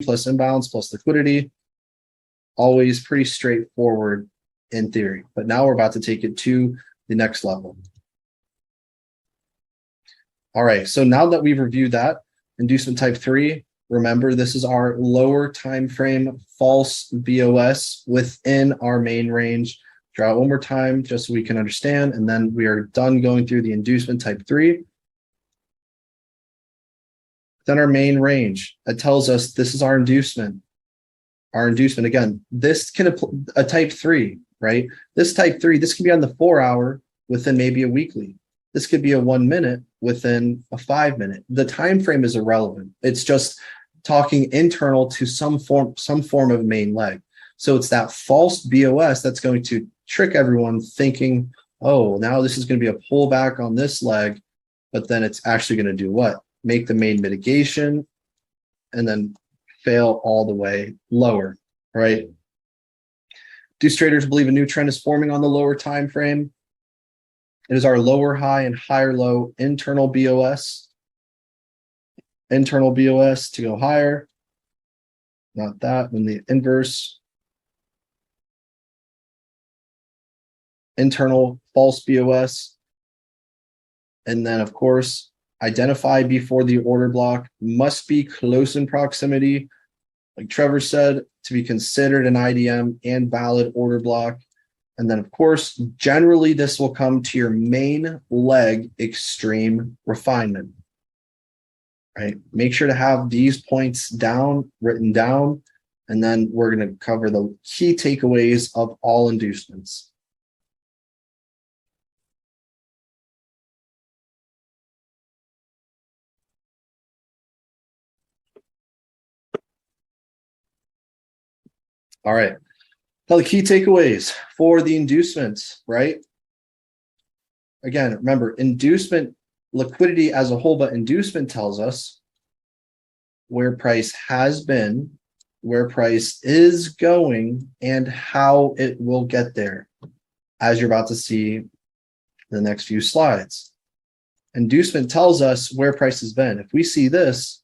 plus imbalance plus liquidity. Always pretty straightforward in theory, but now we're about to take it to the next level. All right, so now that we've reviewed that, inducement type 3, remember this is our lower time frame false BOS within our main range. Draw it one more time just so we can understand, and then we are done going through the inducement type 3. Then our main range, it tells us this is our inducement. Our inducement, again, this can a type 3, right? This type 3, this can be on the 4-hour within maybe a weekly. This could be a 1 minute within a 5 minute. The time frame is irrelevant. It's just talking internal to some form of main leg. So it's that false BOS that's going to trick everyone thinking, oh, now this is going to be a pullback on this leg, but then it's actually going to do what? Make the main mitigation and then fail all the way lower, right? Do traders believe a new trend is forming on the lower time frame? It is our lower high and higher low internal BOS. Internal BOS to go higher. Not that, then the inverse. Internal false BOS. And then, of course, identify before the order block, must be close in proximity, like Trevor said, to be considered an IDM and valid order block. And then, of course, generally this will come to your main leg extreme refinement, right? Make sure to have these points down, written down, and then we're going to cover the key takeaways of all inducements. All right. Now the key takeaways for the inducements, right? Again, remember, inducement, liquidity as a whole, but inducement tells us where price has been, where price is going, and how it will get there, as you're about to see in the next few slides. Inducement tells us where price has been. If we see this,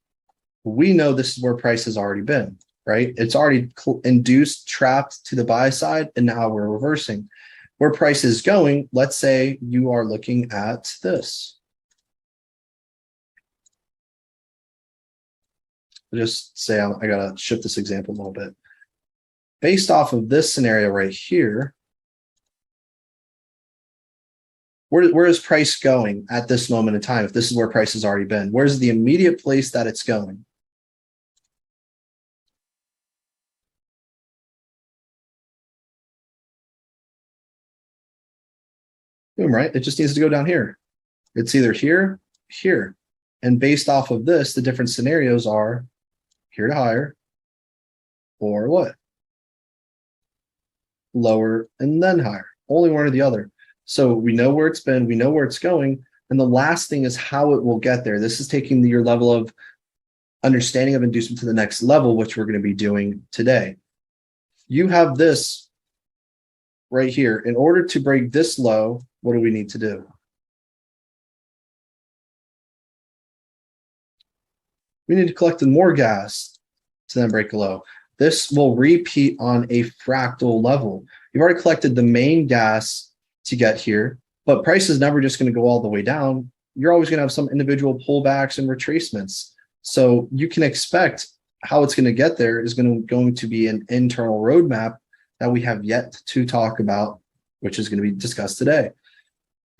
we know this is where price has already been, right? It's already induced, trapped to the buy side, and now we're reversing. Where price is going, let's say you are looking at this. Just say I gotta shift this example a little bit. Based off of this scenario right here, where is price going at this moment in time? If this is where price has already been, where's the immediate place that it's going? Boom, right? It just needs to go down here. It's either here, here. And based off of this, the different scenarios are here to higher, or what? Lower and then higher. Only one or the other. So we know where it's been, we know where it's going. And the last thing is how it will get there. This is taking your level of understanding of inducement to the next level, which we're going to be doing today. You have this right here. In order to break this low, what do we need to do? We need to collect more gas to then break a low. This will repeat on a fractal level. You've already collected the main gas to get here, but price is never just going to go all the way down. You're always going to have some individual pullbacks and retracements. So you can expect how it's going to get there is going to be an internal roadmap that we have yet to talk about, which is going to be discussed today.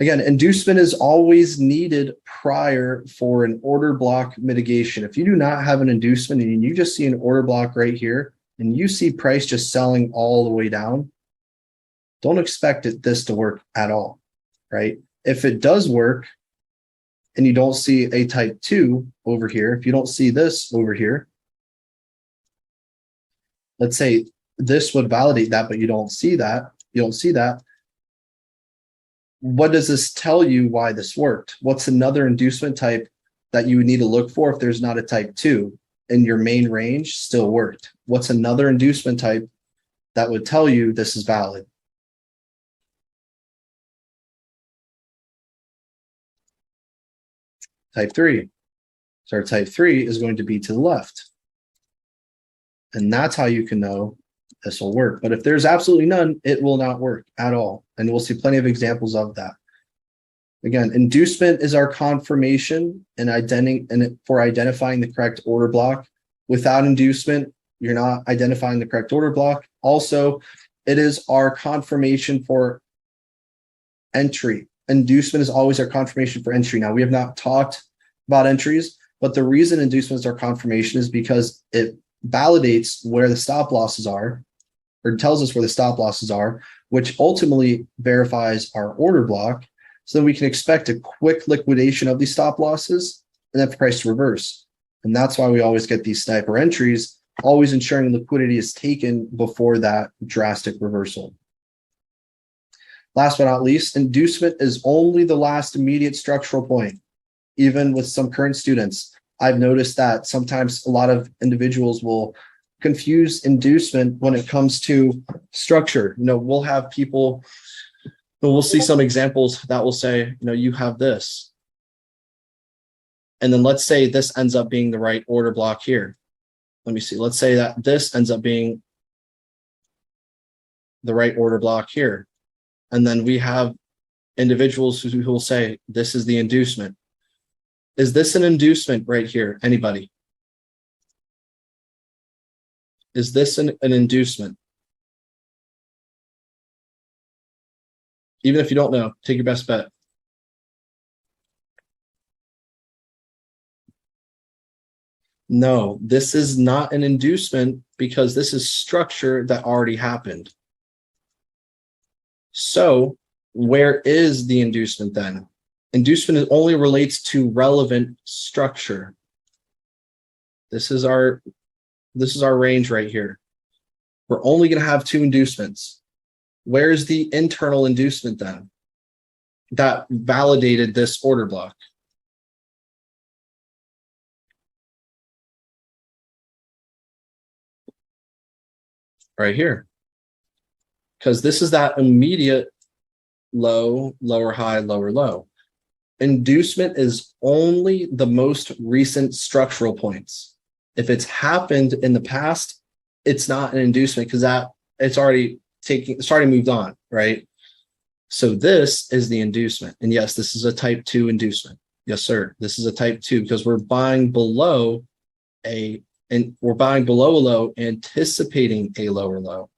Again, inducement is always needed prior for an order block mitigation. If you do not have an inducement and you just see an order block right here and you see price just selling all the way down, don't expect this to work at all, right? If it does work and you don't see a type 2 over here, if you don't see this over here, let's say this would validate that, but you don't see that, what does this tell you why this worked? What's another inducement type that you would need to look for if there's not a type 2 and your main range still worked? What's another inducement type that would tell you this is valid? Type 3. So our type 3 is going to be to the left. And that's how you can know this will work. But if there's absolutely none, it will not work at all. And we'll see plenty of examples of that. Again, inducement is our confirmation and for identifying the correct order block. Without inducement, you're not identifying the correct order block. Also, it is our confirmation for entry. Inducement is always our confirmation for entry. Now, we have not talked about entries, but the reason inducement is our confirmation is because it validates where the stop losses are, or tells us where the stop losses are, which ultimately verifies our order block, so that we can expect a quick liquidation of these stop losses and then for price to reverse. And that's why we always get these sniper entries, always ensuring liquidity is taken before that drastic reversal. Last but not least, inducement is only the last immediate structural point. Even with some current students, I've noticed that sometimes a lot of individuals will confuse inducement when it comes to structure. We'll have people, we'll see some examples that will say, you have this. And then let's say this ends up being the right order block here. Let me see. Let's say that this ends up being the right order block here. And then we have individuals who will say, this is the inducement. Is this an inducement right here? Anybody? Is this an inducement? Even if you don't know, take your best bet. No, this is not an inducement because this is structure that already happened. So where is the inducement then? Inducement only relates to relevant structure. This is our range right here. We're only going to have two inducements. Where's the internal inducement then that validated this order block? Right here. Because this is that immediate low, lower high, lower low. Inducement is only the most recent structural points. If it's happened in the past, it's not an inducement because it's already moved on, right? So this is the inducement. And yes, this is a type 2 inducement. Yes, sir. This is a type 2 because we're buying below a low, anticipating a lower low,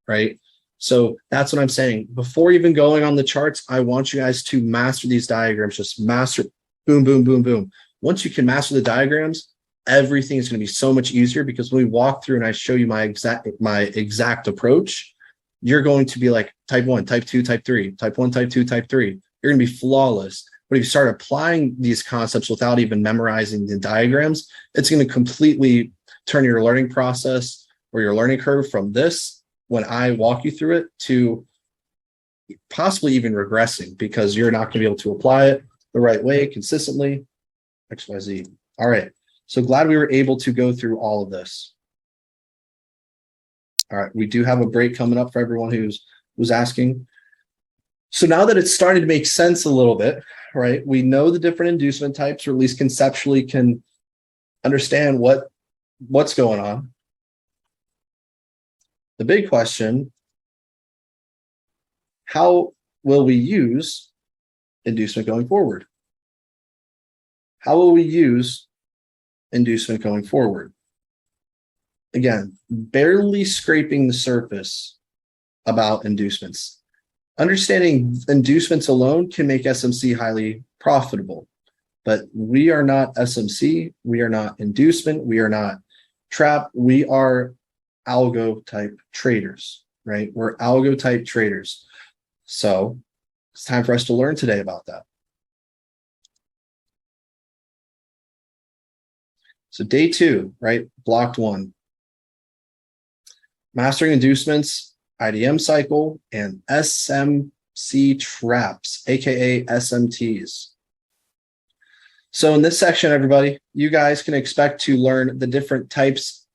right? So that's what I'm saying. Before even going on the charts, I want you guys to master these diagrams. Just master, boom, boom, boom, boom. Once you can master the diagrams, everything is going to be so much easier because when we walk through and I show you my exact approach, you're going to be like type 1, type 2, type 3, type 1, type 2, type 3. You're going to be flawless. But if you start applying these concepts without even memorizing the diagrams, it's going to completely turn your learning process or your learning curve from this, when I walk you through it, to possibly even regressing because you're not going to be able to apply it the right way consistently. XYZ. All right. So glad we were able to go through all of this. All right. We do have a break coming up for everyone who's asking. So now that it's starting to make sense a little bit, right? We know the different inducement types, or at least conceptually can understand what's going on. The big question, how will we use inducement going forward? How will we use inducement going forward? Again, barely scraping the surface about inducements. Understanding inducements alone can make SMC highly profitable, but we are not SMC, we are not inducement, we are not trap, we are algo type traders, right? We're algo type traders. So it's time for us to learn today about that. So day 2, right? Blocked 1. Mastering inducements, IDM cycle, and SMC traps, aka SMTs. So in this section, everybody, you guys can expect to learn the different types,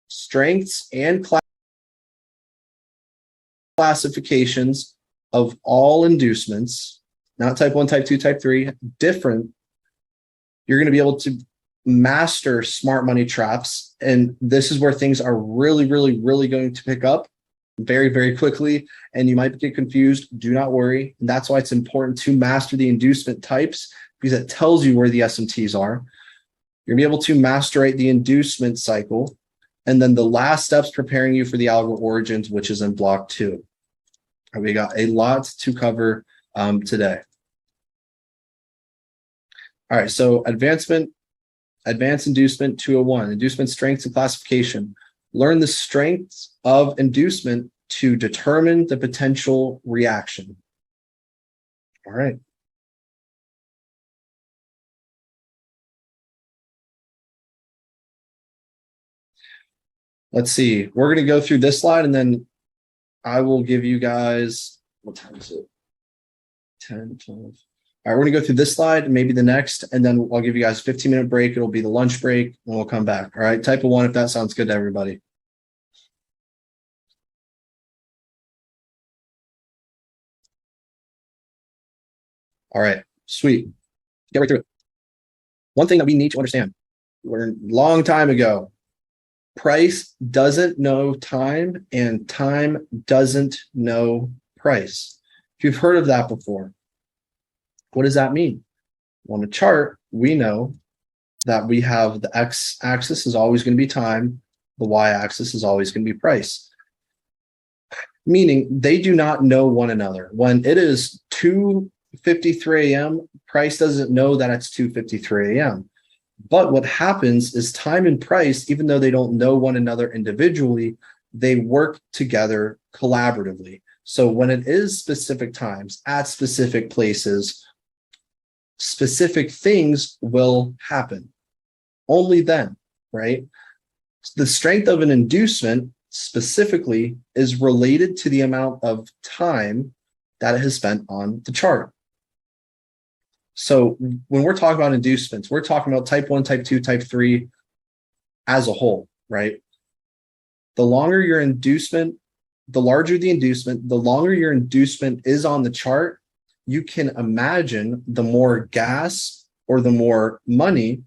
strengths, and classifications of all inducements, not type 1, type 2, type 3, different. You're going to be able to master smart money traps, and this is where things are really going to pick up very quickly, and you might get confused. Do not worry. And that's why it's important to master the inducement types, because it tells you where the SMTs are. You're gonna be able to master the inducement cycle, and then the last steps preparing you for the algo origins, which is in block 2. We got a lot to cover today. All right, so advanced inducement 201, inducement strengths and classification. Learn the strengths of inducement to determine the potential reaction. All right. Let's see. We're going to go through this slide, and then I will give you guys, what time is it? 10, 12. All right, we're going to go through this slide and maybe the next, and then I'll give you guys a 15-minute break. It'll be the lunch break, and we'll come back. All right, type of 1 if that sounds good to everybody. All right, sweet. Get right through it. One thing that we need to understand, learned a long time ago, price doesn't know time, and time doesn't know price. If you've heard of that before, what does that mean? On a chart, we know that we have the x-axis is always going to be time, the y-axis is always going to be price. Meaning they do not know one another. When it is 2:53 a.m., price doesn't know that it's 2:53 a.m. But what happens is time and price, even though they don't know one another individually, they work together collaboratively. So when it is specific times at specific places, specific things will happen. Only then, right? The strength of an inducement specifically is related to the amount of time that it has spent on the chart. So when we're talking about inducements, we're talking about type 1, type 2, type 3 as a whole, right? The longer your inducement, the larger the inducement, the longer your inducement is on the chart, you can imagine the more gas or the more money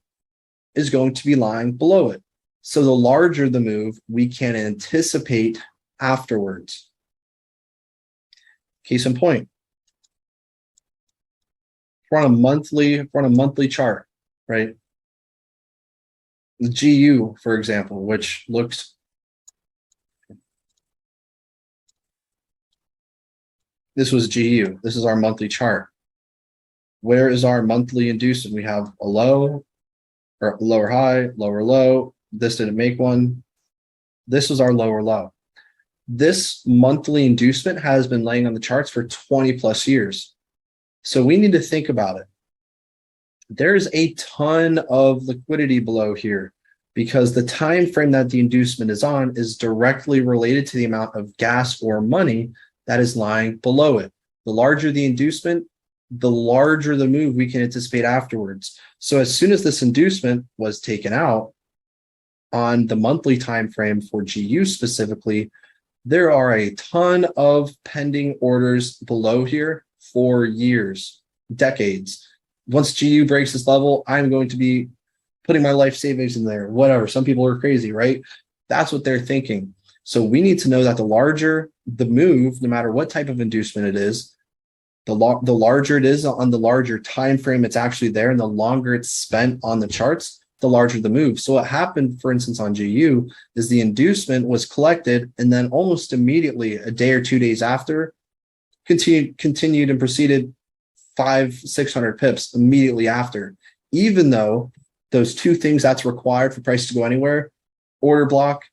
is going to be lying below it. So the larger the move, we can anticipate afterwards. Case in point. We're on a monthly chart, right? The GU, for example, which looks, this was GU. This is our monthly chart. Where is our monthly inducement? We have a low, or lower high, lower low. This didn't make one. This was our lower low. This monthly inducement has been laying on the charts for 20 plus years. So we need to think about it. There's a ton of liquidity below here because the time frame that the inducement is on is directly related to the amount of gas or money that is lying below it. The larger the inducement, the larger the move we can anticipate afterwards. So as soon as this inducement was taken out on the monthly time frame for GU specifically, there are a ton of pending orders below here for years, decades. Once GU breaks this level, I'm going to be putting my life savings in there, whatever. Some people are crazy, right? That's what they're thinking. So we need to know that the larger the move, no matter what type of inducement it is, the larger it is on the larger time frame it's actually there, and the longer it's spent on the charts, the larger the move. So what happened, for instance, on GU is the inducement was collected, and then almost immediately, a day or 2 days after, continued and proceeded 500-600 pips immediately after, even though those two things that's required for price to go anywhere, order block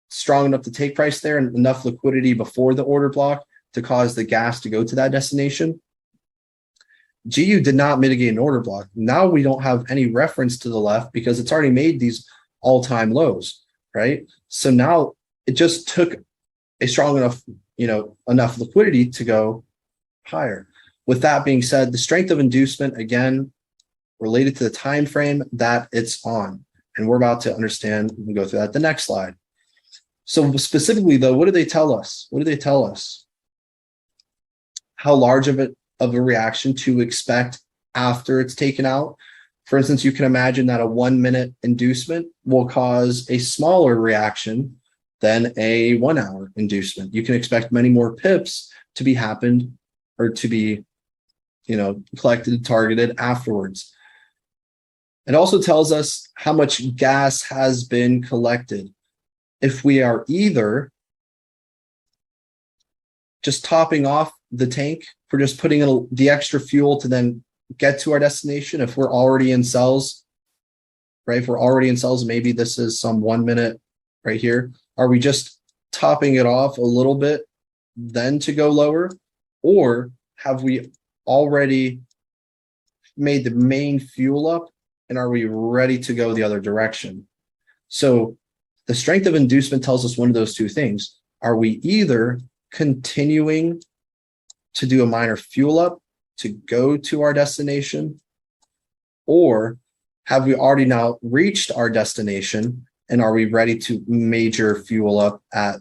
strong enough to take price there and enough liquidity before the order block to cause the gas to go to that destination. GU did not mitigate an order block. Now we don't have any reference to the left because it's already made these all-time lows, right? So now it just took a strong enough, enough liquidity to go higher. With that being said, the strength of inducement, again, related to the time frame that it's on. And we're about to understand, we can go through that the next slide. So specifically, though, what do they tell us? What do they tell us? How large of a reaction to expect after it's taken out. For instance, you can imagine that a 1-minute inducement will cause a smaller reaction than a 1-hour inducement. You can expect many more pips to be happened or to be, collected, targeted afterwards. It also tells us how much gas has been collected. If we are either just topping off the tank for just putting in the extra fuel to then get to our destination, if we're already in cells, right? If we're already in cells, maybe this is some 1 minute right here. Are we just topping it off a little bit then to go lower? Or have we already made the main fuel up and are we ready to go the other direction? So the strength of inducement tells us one of those two things. Are we either continuing to do a minor fuel up to go to our destination, or have we already now reached our destination and are we ready to major fuel up at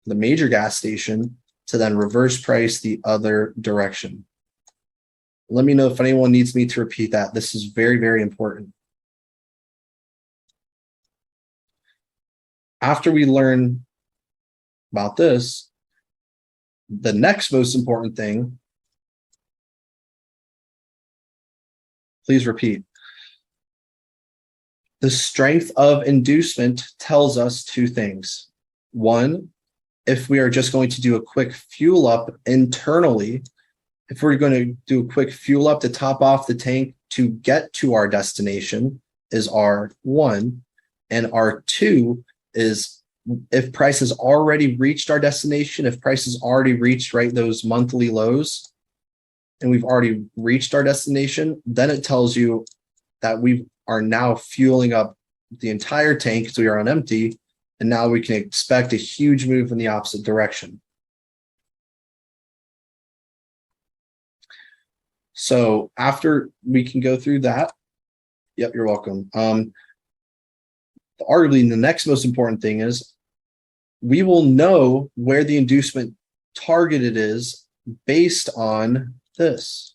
the major gas station to then reverse price the other direction? Let me know if anyone needs me to repeat that. This is very, very important. After we learn about this, the next most important thing, please repeat. The strength of inducement tells us two things. One, if we are just going to do a quick fuel up internally, if we're going to do a quick fuel up to top off the tank to get to our destination is R1, and R2 is if price has already reached our destination, if price has already reached, right, those monthly lows, and we've already reached our destination, then it tells you that we are now fueling up the entire tank so we are on empty, and now we can expect a huge move in the opposite direction. So after we can go through that, yep, you're welcome. Arguably, the next most important thing is we will know where the inducement targeted is based on this.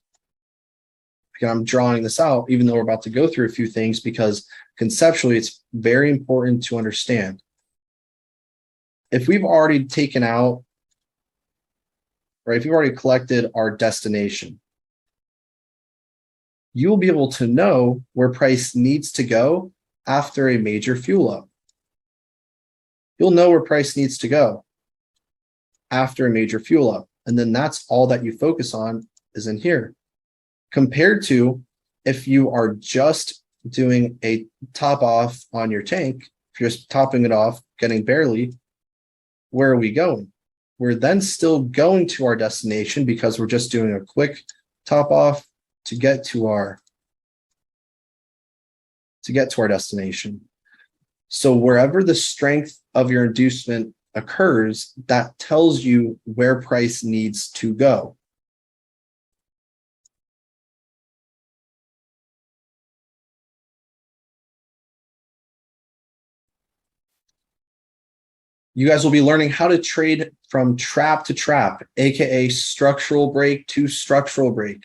Again, I'm drawing this out, even though we're about to go through a few things, because conceptually, it's very important to understand. If we've already taken out, right, if you've already collected our destination, you will be able to know where price needs to go after a major fuel up. You'll know where price needs to go after a major fuel up. And then that's all that you focus on is in here. Compared to if you are just doing a top off on your tank, if you're just topping it off, getting barely, where are we going? We're then still going to our destination because we're just doing a quick top off to get to our destination. So wherever the strength of your inducement occurs, that tells you where price needs to go. You guys will be learning how to trade from trap to trap, aka structural break to structural break,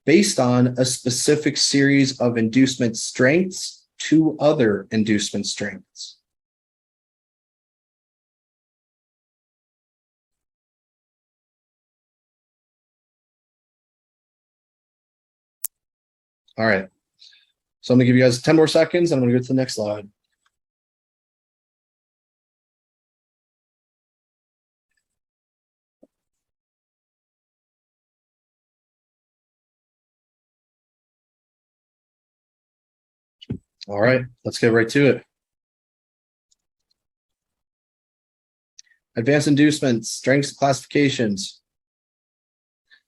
based on a specific series of inducement strengths to other inducement strengths. All right. So I'm going to give you guys 10 more seconds and I'm going to go to the next slide. All right, let's get right to it. Advanced inducements, strengths classifications.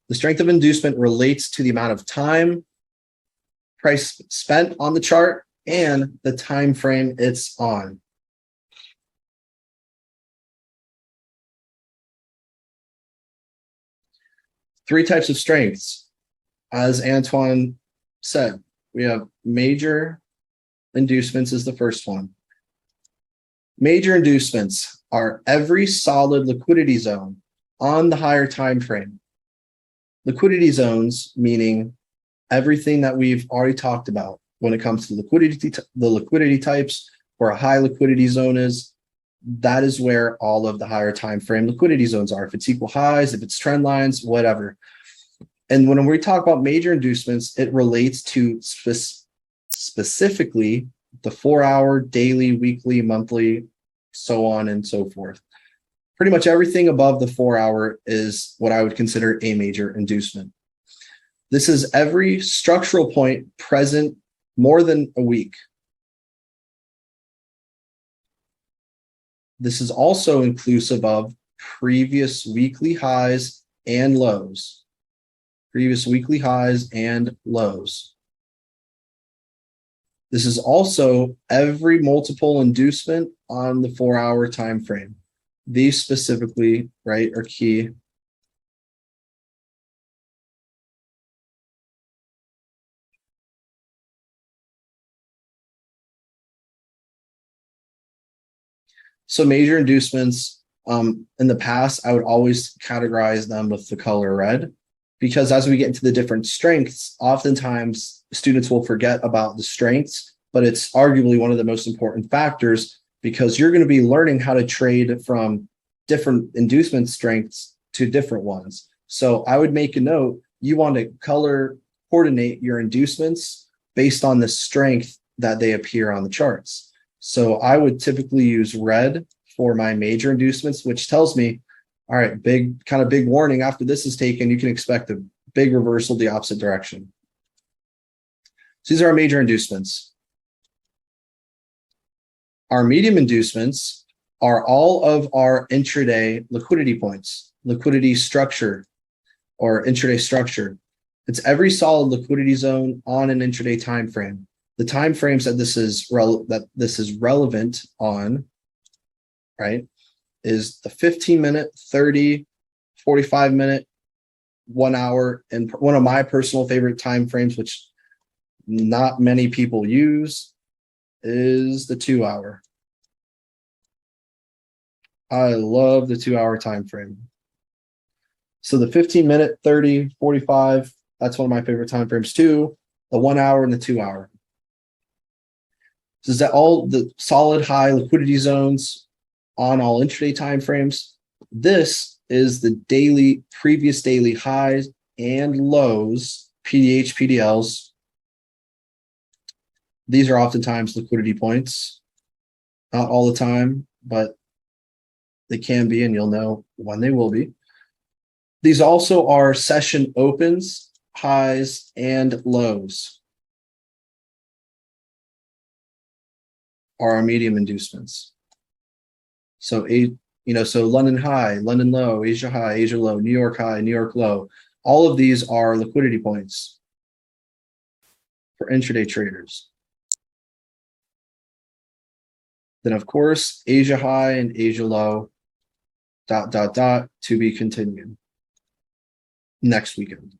The strength of inducement relates to the amount of time, price spent on the chart, and the time frame it's on. Three types of strengths. As Antoine said, we have major inducements is the first one. Major inducements are every solid liquidity zone on the higher time frame. Liquidity zones meaning everything that we've already talked about. when it comes to the liquidity types, where a high liquidity zone is, that is where all of the higher time frame liquidity zones are. If it's equal highs, if it's trend lines, whatever. And when we talk about major inducements, it relates to specifically the 4-hour, daily, weekly, monthly, so on and so forth. Pretty much everything above the 4-hour is what I would consider a major inducement. This is every structural point present more than a week. This is also inclusive of previous weekly highs and lows. Previous weekly highs and lows. This is also every multiple inducement on the 4-hour time frame. These specifically, right, are key. So major inducements, in the past, I would always categorize them with the color red, because as we get into the different strengths, oftentimes students will forget about the strengths, but it's arguably one of the most important factors, because you're going to be learning how to trade from different inducement strengths to different ones. So I would make a note, you want to color coordinate your inducements based on the strength that they appear on the charts. So I would typically use red for my major inducements, which tells me, all right, big warning, after this is taken, you can expect a big reversal the opposite direction. So these are our major inducements. Our medium inducements are all of our intraday liquidity points, liquidity structure or intraday structure. It's every solid liquidity zone on an intraday time frame. The time frames that this is relevant on, right, is the 15-minute, 30, 45-minute, 1 hour, and one of my personal favorite time frames, which not many people use, is the 2-hour. I love the 2-hour time frame. So the 15-minute, 30, 45, that's one of my favorite time frames too. The 1 hour and the 2-hour. So is that all the solid high liquidity zones on all intraday time frames? This is the previous daily highs and lows, PDH, PDLs. These are oftentimes liquidity points. Not all the time, but they can be, and you'll know when they will be. These also are session opens, highs, and lows. Are our medium inducements. So, so London high, London low, Asia high, Asia low, New York high, New York low. All of these are liquidity points for intraday traders. Then, of course, Asia high and Asia low, ... to be continued next weekend.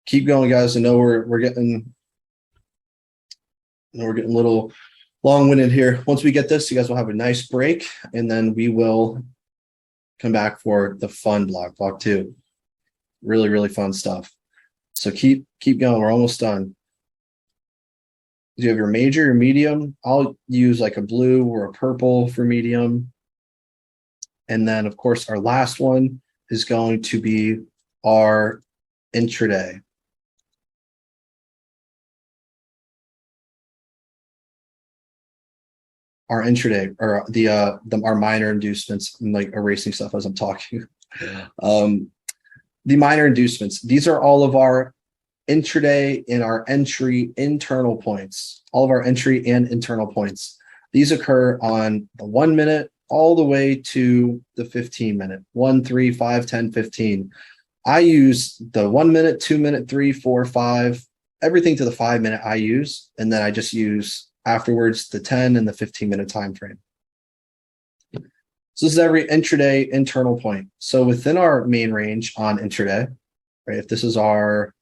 Keep going, guys. I know we're getting a little long-winded here. Once we get this, you guys will have a nice break, and then we will come back for the fun block 2. Really, really fun stuff. So keep going. We're almost done. You have your major, your medium. I'll use like a blue or a purple for medium. And then, of course, our last one is going to be our intraday. Our intraday, or our minor inducements. I'm like erasing stuff as I'm talking. Yeah. The minor inducements. These are all of our intraday and our entry internal points. All of our entry and internal points. These occur on the 1 minute all the way to the 15-minute. 1, 3, 5, 10, 15. I use the 1 minute, 2 minute, 3, 4, 5, everything to the 5 minute I use, and then I just use afterwards the 10 and the 15-minute time frame. So this is every intraday internal point. So within our main range on intraday, right? If this is our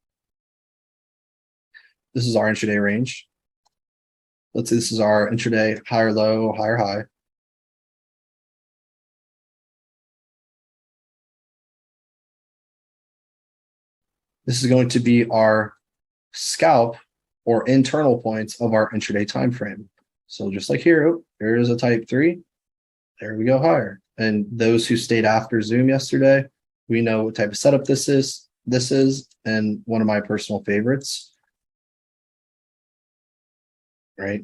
intraday range, let's say this is our intraday higher low, higher high. This is going to be our scalp or internal points of our intraday time frame. So just like here, there is a type 3. There we go higher. And those who stayed after Zoom yesterday, we know what type of setup this is. This is, and one of my personal favorites. Right?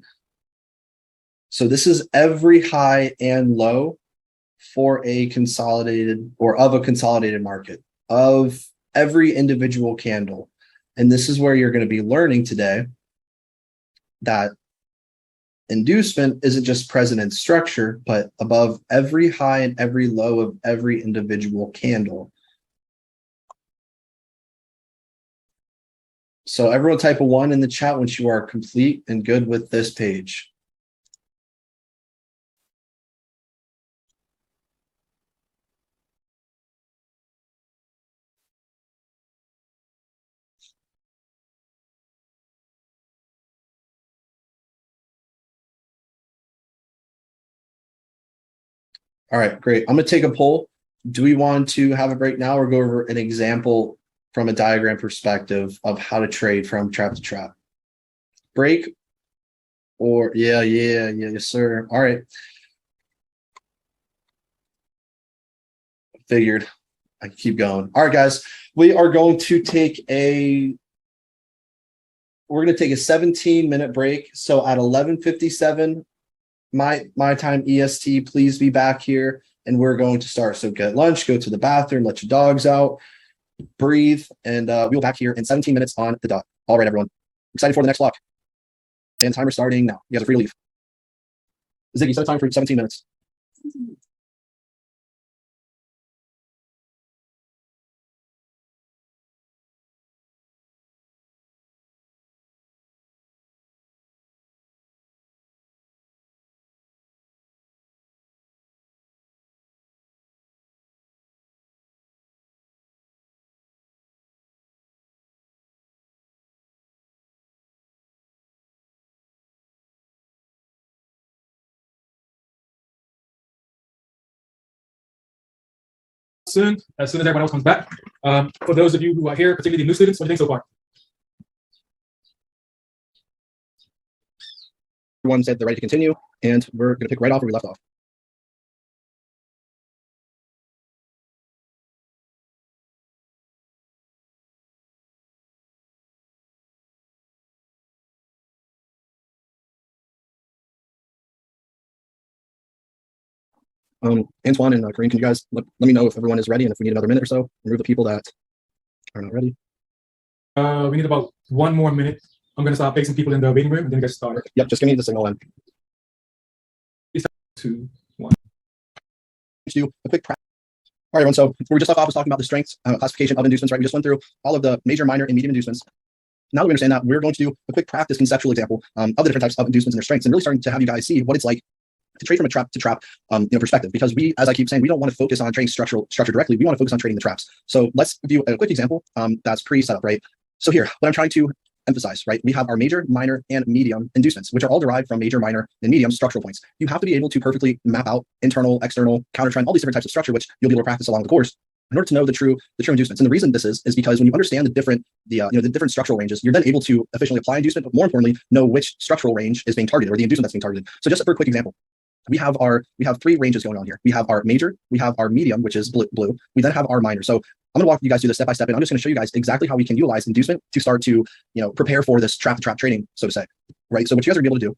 So this is every high and low for a consolidated or of a consolidated market of every individual candle. And this is where you're going to be learning today that inducement isn't just present in structure, but above every high and every low of every individual candle. So everyone type a 1 in the chat once you are complete and good with this page. All right, great. I'm going to take a poll. Do we want to have a break now or go over an example from a diagram perspective of how to trade from trap to trap? Break or yes, sir. All right. Figured. I keep going. All right, guys. We are going to take a 17-minute break. So at 11:57 my time EST, please be back here and we're going to start. So get lunch, go to the bathroom, let your dogs out, breathe, and we'll be back here in 17 minutes on the dot. All right, everyone. Excited for the next block. And timer starting now. You guys are free to leave. Ziggy, set a time for 17 minutes. Soon as everyone else comes back. For those of you who are here, particularly the new students, what do you think so far? Everyone said they're ready to continue, and we're going to pick right off where we left off. Antoine and Kareem, can you guys let me know if everyone is ready and if we need another minute or so? Remove the people that are not ready. We need about 1 more minute. I'm going to start placing people in the waiting room and then get started. Yep, just give me the signal then. 2, 1. Let's do a quick practice. All right, everyone. So we just left off was talking about the strengths classification of inducements, right? We just went through all of the major, minor, and medium inducements. Now that we understand that, we're going to do a quick practice conceptual example of the different types of inducements and their strengths, and really starting to have you guys see what it's like to trade from a trap to trap perspective. Because we, as I keep saying, we don't want to focus on trading structure directly. We want to focus on trading the traps. So let's view a quick example that's pre-set up, right? So here, what I'm trying to emphasize, right? We have our major, minor, and medium inducements, which are all derived from major, minor, and medium structural points. You have to be able to perfectly map out internal, external, counter trend, all these different types of structure, which you'll be able to practice along the course in order to know the true inducements. And the reason this is because when you understand the different structural ranges, you're then able to efficiently apply inducement, but more importantly, know which structural range is being targeted or the inducement that's being targeted. So just for a quick example, we have 3 ranges going on here. We have our major, we have our medium, which is blue. We then have our minor. So I'm going to walk you guys through this step by step, and I'm just going to show you guys exactly how we can utilize inducement to start to prepare for this trap to trap trading, so to say, right? So what you guys are going to be able to do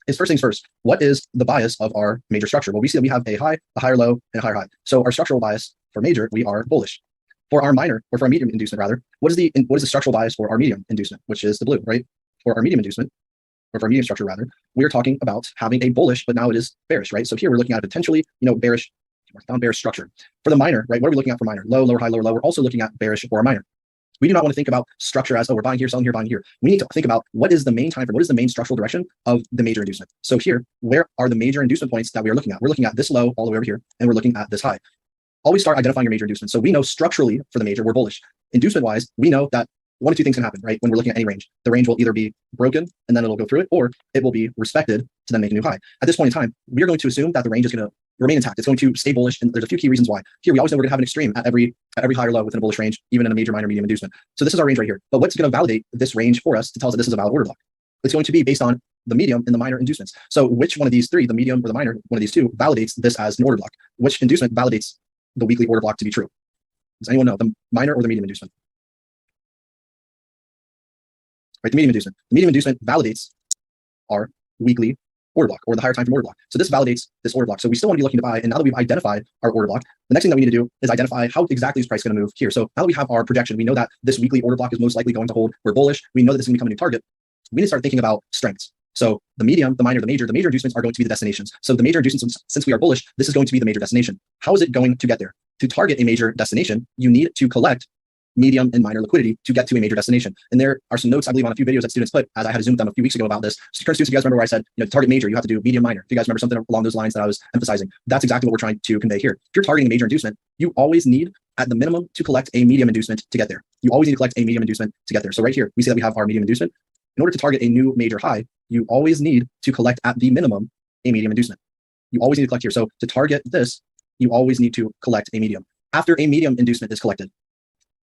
is first things first. What is the bias of our major structure? Well, we see that we have a high, a higher low, and a higher high. So our structural bias for major, we are bullish. For our minor, or for our medium inducement rather, what is the structural bias for our medium inducement, which is the blue, right? For our medium inducement, or for our medium structure rather, we are talking about having a bullish, but now it is bearish, right? So here we're looking at a potentially, bearish structure. For the minor, right? What are we looking at for minor? Low, lower, high, lower, low. We're also looking at bearish for our minor. We do not want to think about structure as, oh, we're buying here, selling here, buying here. We need to think about what is the main time frame, what is the main structural direction of the major inducement. So here, where are the major inducement points that we are looking at? We're looking at this low all the way over here, and we're looking at this high. Always start identifying your major inducement. So we know structurally for the major, we're bullish. Inducement wise, we know that one of two things can happen, right? When we're looking at any range, the range will either be broken and then it'll go through it, or it will be respected to then make a new high. At this point in time, we're going to assume that the range is going to remain intact. It's going to stay bullish, and there's a few key reasons why. Here, we always know we're going to have an extreme at every high or low within a bullish range, even in a major, minor, medium inducement. So this is our range right here. But what's going to validate this range for us to tell us that this is a valid order block? It's going to be based on the medium and the minor inducements. So which one of these three, the medium or the minor, one of these two, validates this as an order block? Which inducement validates the weekly order block to be true? Does anyone know, the minor or the medium inducement? Right, the medium inducement. The medium inducement validates our weekly order block, or the higher time frame order block. So this validates this order block. So we still want to be looking to buy. And now that we've identified our order block, the next thing that we need to do is identify how exactly is price going to move here. So now that we have our projection, we know that this weekly order block is most likely going to hold. We're bullish. We know that this is going to become a new target. We need to start thinking about strengths. So the medium, the minor, the major inducements are going to be the destinations. So the major inducements, since we are bullish, this is going to be the major destination. How is it going to get there? To target a major destination, you need to collect medium and minor liquidity to get to a major destination. And there are some notes, I believe, on a few videos that students put, as I had a Zoom with them a few weeks ago about this. So current students, if you guys remember where I said, to target major, you have to do medium, minor. If you guys remember something along those lines that I was emphasizing, that's exactly what we're trying to convey here. If you're targeting a major inducement, you always need, at the minimum, to collect a medium inducement to get there. You always need to collect a medium inducement to get there. So right here, we see that we have our medium inducement. In order to target a new major high, you always need to collect at the minimum a medium inducement. You always need to collect here. So to target this, you always need to collect a medium. After a medium inducement is collected,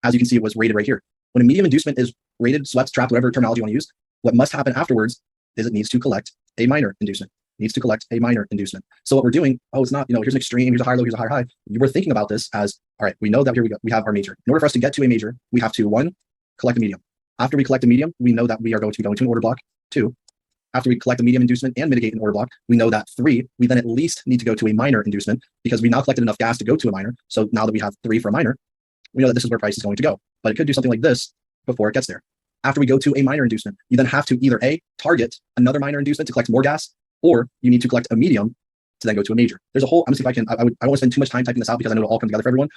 as you can see, it was rated right here. When a medium inducement is rated, swept, trapped, whatever terminology you want to use, what must happen afterwards is it needs to collect a minor inducement. It needs to collect a minor inducement. So what we're doing, it's not, here's an extreme, here's a higher low, here's a higher high. You were thinking about this as, all right, we know that here we have our major. In order for us to get to a major, we have to, 1, collect a medium. After we collect a medium, we know that we are going to be going to an order block. 2, after we collect a medium inducement and mitigate an order block, we know that 3, we then at least need to go to a minor inducement because we now collected enough gas to go to a minor. So now that we have 3 for a minor, we know that this is where price is going to go. But it could do something like this before it gets there. After we go to a minor inducement, you then have to either A, target another minor inducement to collect more gas, or you need to collect a medium to then go to a major. There's a whole, I'm gonna see if I can, I don't want to spend too much time typing this out because I know it'll all come together for everyone.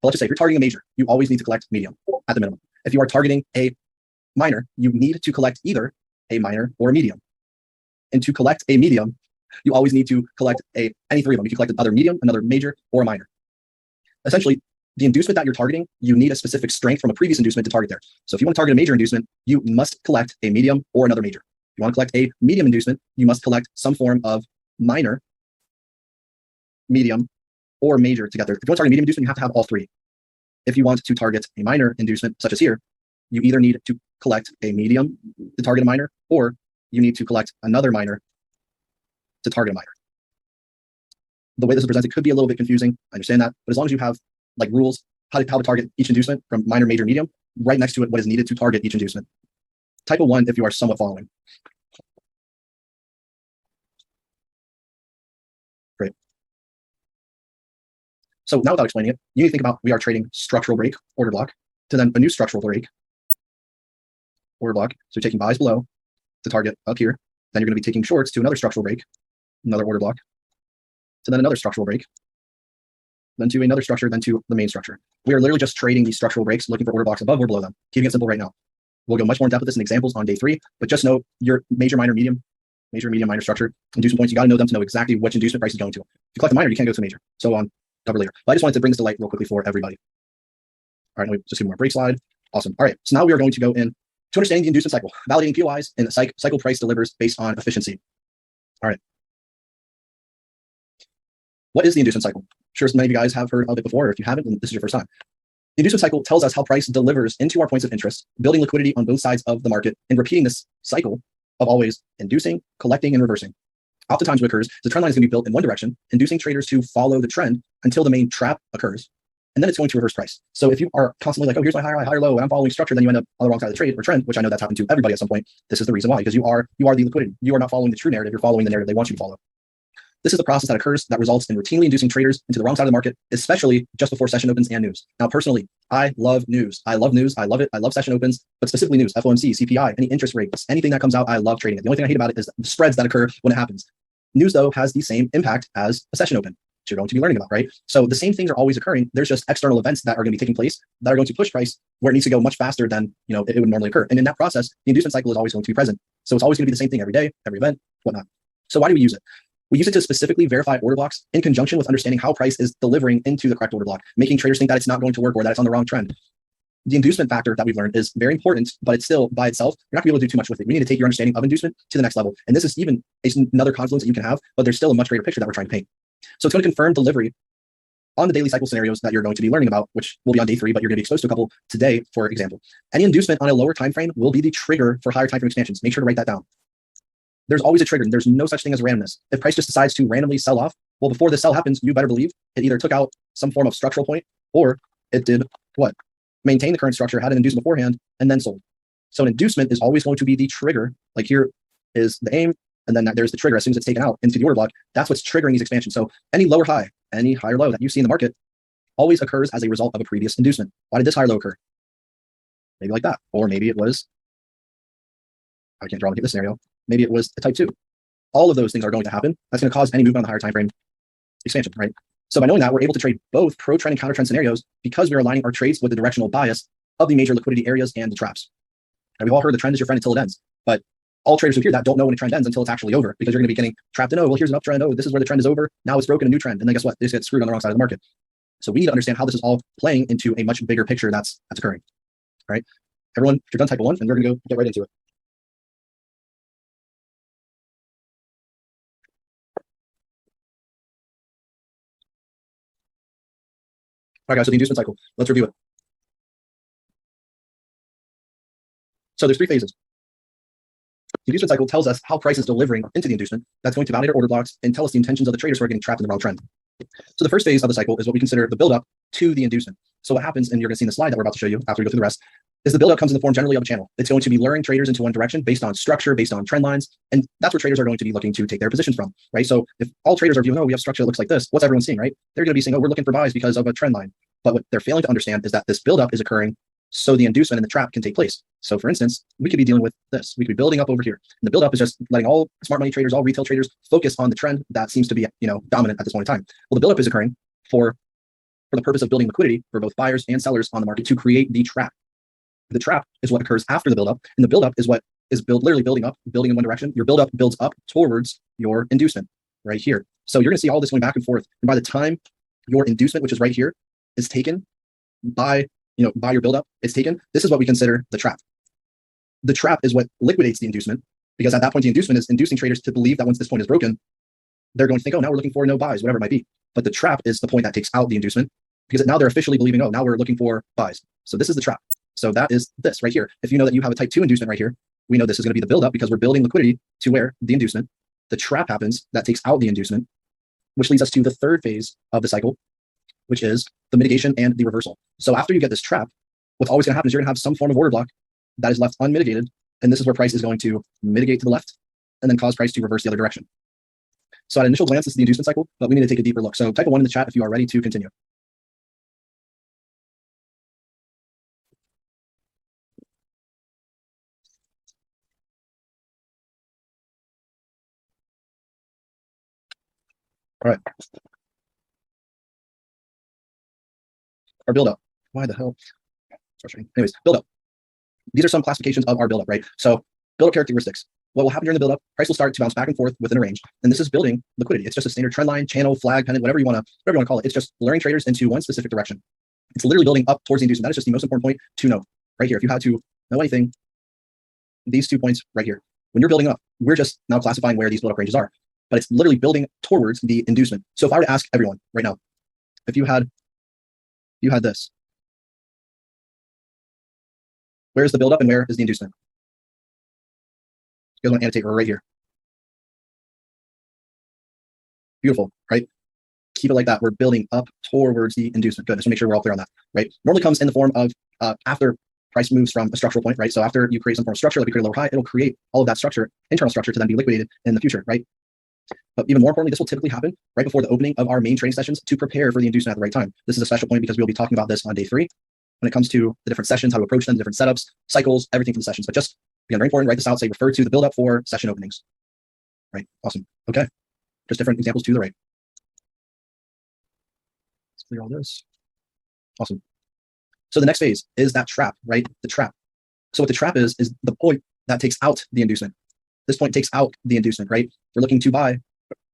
But let's just say if you're targeting a major, you always need to collect medium at the minimum. If you are targeting a minor, you need to collect either a minor or a medium. And to collect a medium, you always need to collect any 3 of them. You can collect another medium, another major, or a minor. Essentially, the inducement that you're targeting, you need a specific strength from a previous inducement to target there. So if you want to target a major inducement, you must collect a medium or another major. If you want to collect a medium inducement, you must collect some form of minor, medium, or major to get there. If you want to target a medium inducement, you have to have all 3. If you want to target a minor inducement, such as here, you either need to collect a medium to target a minor, or you need to collect another minor to target a minor. The way this is presented could be a little bit confusing. I understand that, but as long as you have like rules, how to target each inducement from minor, major, medium, right next to it, what is needed to target each inducement. Typo 1 if you are somewhat following. Great. So now without explaining it, you need to think about we are trading structural break, order block, to then a new structural break, order block. So you're taking buys below to target up here. Then you're going to be taking shorts to another structural break, another order block, to then another structural break, then to another structure, then to the main structure. We are literally just trading these structural breaks, looking for order blocks above or below them. Keeping it simple right now. We'll go much more in depth with this in examples on day 3, but just know your major, minor, medium, minor structure, inducement points. You got to know them to know exactly which inducement price is going to. If you collect a minor, you can't go to a major. So on, cover later. But I just wanted to bring this to light real quickly for everybody. All right, let me just do more break slide. Awesome. All right, so now we are going to go in to understanding the inducement cycle, validating POIs, and the cycle price delivers based on efficiency. All right. What is the inducement cycle? I'm sure many of you guys have heard of it before. If you haven't, then this is your first time. The inducement cycle tells us how price delivers into our points of interest, building liquidity on both sides of the market, and repeating this cycle of always inducing, collecting, and reversing. Oftentimes what occurs is the trend line is going to be built in one direction, inducing traders to follow the trend until the main trap occurs, and then it's going to reverse price. So if you are constantly like, oh, here's my higher low, and I'm following structure, then you end up on the wrong side of the trade or trend, which I know that's happened to everybody at some point. This is the reason why, because you are the liquidity. You are not following the true narrative. You're following the narrative they want you to follow. This is the process that occurs that results in routinely inducing traders into the wrong side of the market, especially just before session opens and news. Now, personally, I love news. I love news. I love it. I love session opens, but specifically news, FOMC, CPI, any interest rates, anything that comes out, I love trading it. The only thing I hate about it is the spreads that occur when it happens. News, though, has the same impact as a session open, which you're going to be learning about, right? So the same things are always occurring. There's just external events that are going to be taking place that are going to push price where it needs to go much faster than it would normally occur. And in that process, the inducement cycle is always going to be present. So it's always going to be the same thing every day, every event, whatnot. So why do we use it? We use it to specifically verify order blocks in conjunction with understanding how price is delivering into the correct order block, making traders think that it's not going to work or that it's on the wrong trend. the inducement factor that we've learned is very important, but it's still by itself, you're not gonna be able to do too much with it. We need to take your understanding of inducement to the next level. And this is even another confluence that you can have, but there's still a much greater picture that we're trying to paint. So it's going to confirm delivery on the daily cycle scenarios that you're going to be learning about, which will be on day 3, but you're going to be exposed to a couple today, for example. Any inducement on a lower time frame will be the trigger for higher time frame expansions. Make sure to write that down. There's always a trigger. There's no such thing as randomness. If price just decides to randomly sell off, well, before this sell happens, you better believe it either took out some form of structural point, or it did what? Maintain the current structure, had an inducement beforehand, and then sold. So an inducement is always going to be the trigger. Like here is the aim, and then there's the trigger. As soon as it's taken out into the order block, that's what's triggering these expansions. So any lower high, any higher low that you see in the market always occurs as a result of a previous inducement. Why did this higher low occur? Maybe like that. Or maybe it was, I can't draw this scenario. Maybe it was a type 2. All of those things are going to happen. That's going to cause any movement on the higher time frame expansion, right? So by knowing that, we're able to trade both pro trend and counter trend scenarios because we're aligning our trades with the directional bias of the major liquidity areas and the traps. And we've all heard the trend is your friend until it ends, but all traders who hear that don't know when a trend ends until it's actually over, because you're going to be getting trapped in, oh, well, here's an uptrend. Oh, this is where the trend is over. Now it's broken a new trend. And then guess what? They just get screwed on the wrong side of the market. So we need to understand how this is all playing into a much bigger picture that's occurring. All right, everyone, if you're done type 1, and we're going to go get right into it. All right, guys, so the inducement cycle, let's review it. So there's 3 phases. The inducement cycle tells us how price is delivering into the inducement. That's going to validate our order blocks and tell us the intentions of the traders who are getting trapped in the wrong trend. So the first phase of the cycle is what we consider the buildup to the inducement. So what happens, and you're going to see in the slide that we're about to show you after we go through the rest, is the buildup comes in the form generally of a channel. It's going to be luring traders into one direction based on structure, based on trend lines, and that's where traders are going to be looking to take their positions from, right? So if all traders are viewing, oh, we have structure that looks like this, what's everyone seeing, right? They're going to be saying, oh, we're looking for buys because of a trend line. But what they're failing to understand is that this buildup is occurring so the inducement and the trap can take place. So for instance, we could be dealing with this. We could be building up over here. And the buildup is just letting all smart money traders, all retail traders focus on the trend that seems to be, dominant at this point in time. Well, the buildup is occurring for the purpose of building liquidity for both buyers and sellers on the market to create the trap. The trap is what occurs after the buildup, and the buildup is what is literally building up, building in one direction. Your buildup builds up towards your inducement right here. So you're going to see all this going back and forth. And by the time your inducement, which is right here, is taken by your buildup, it's taken, this is what we consider the trap. The trap is what liquidates the inducement, because at that point, the inducement is inducing traders to believe that once this point is broken, they're going to think, oh, now we're looking for no buys, whatever it might be. But the trap is the point that takes out the inducement, because now they're officially believing, oh, now we're looking for buys. So this is the trap. So that is this right here. If you know that you have a type 2 inducement right here, we know this is going to be the buildup because we're building liquidity to where the inducement, the trap happens that takes out the inducement, which leads us to the third phase of the cycle, which is the mitigation and the reversal. So after you get this trap, what's always going to happen is you're going to have some form of order block that is left unmitigated. And this is where price is going to mitigate to the left and then cause price to reverse the other direction. So at initial glance, this is the inducement cycle, but we need to take a deeper look. So type a 1 in the chat if you are ready to continue. All right. Our buildup. Why the hell? Frustrating. Anyways, buildup. These are some classifications of our buildup, right? So buildup characteristics. What will happen during the buildup? Price will start to bounce back and forth within a range. And this is building liquidity. It's just a standard trend line, channel, flag, pennant, whatever you want to call it. It's just luring traders into one specific direction. It's literally building up towards the inducement. That is just the most important point to know right here. If you had to know anything, these 2 points right here. When you're building up, we're just now classifying where these buildup ranges are, but it's literally building towards the inducement. So if I were to ask everyone right now, if you had this, where is the buildup and where is the inducement? You guys want to annotate right here. Beautiful, right? Keep it like that. We're building up towards the inducement. Good. Just to make sure we're all clear on that, right? Normally comes in the form of after price moves from a structural point, right? So after you create some form of structure, like we create a lower high, it'll create all of that structure, internal structure, to then be liquidated in the future, right? But even more importantly, this will typically happen right before the opening of our main trading sessions to prepare for the inducement at the right time. This is a special point because we'll be talking about this on day 3 when it comes to the different sessions, how to approach them, the different setups, cycles, everything from the sessions. But just, again, very important, write this out, say refer to the build up for session openings. Right, awesome. Okay, just different examples to the right. Let's clear all this. Awesome. So the next phase is that trap, right? The trap. So what the trap is the point that takes out the inducement. This point takes out the inducement, right? We're looking to buy.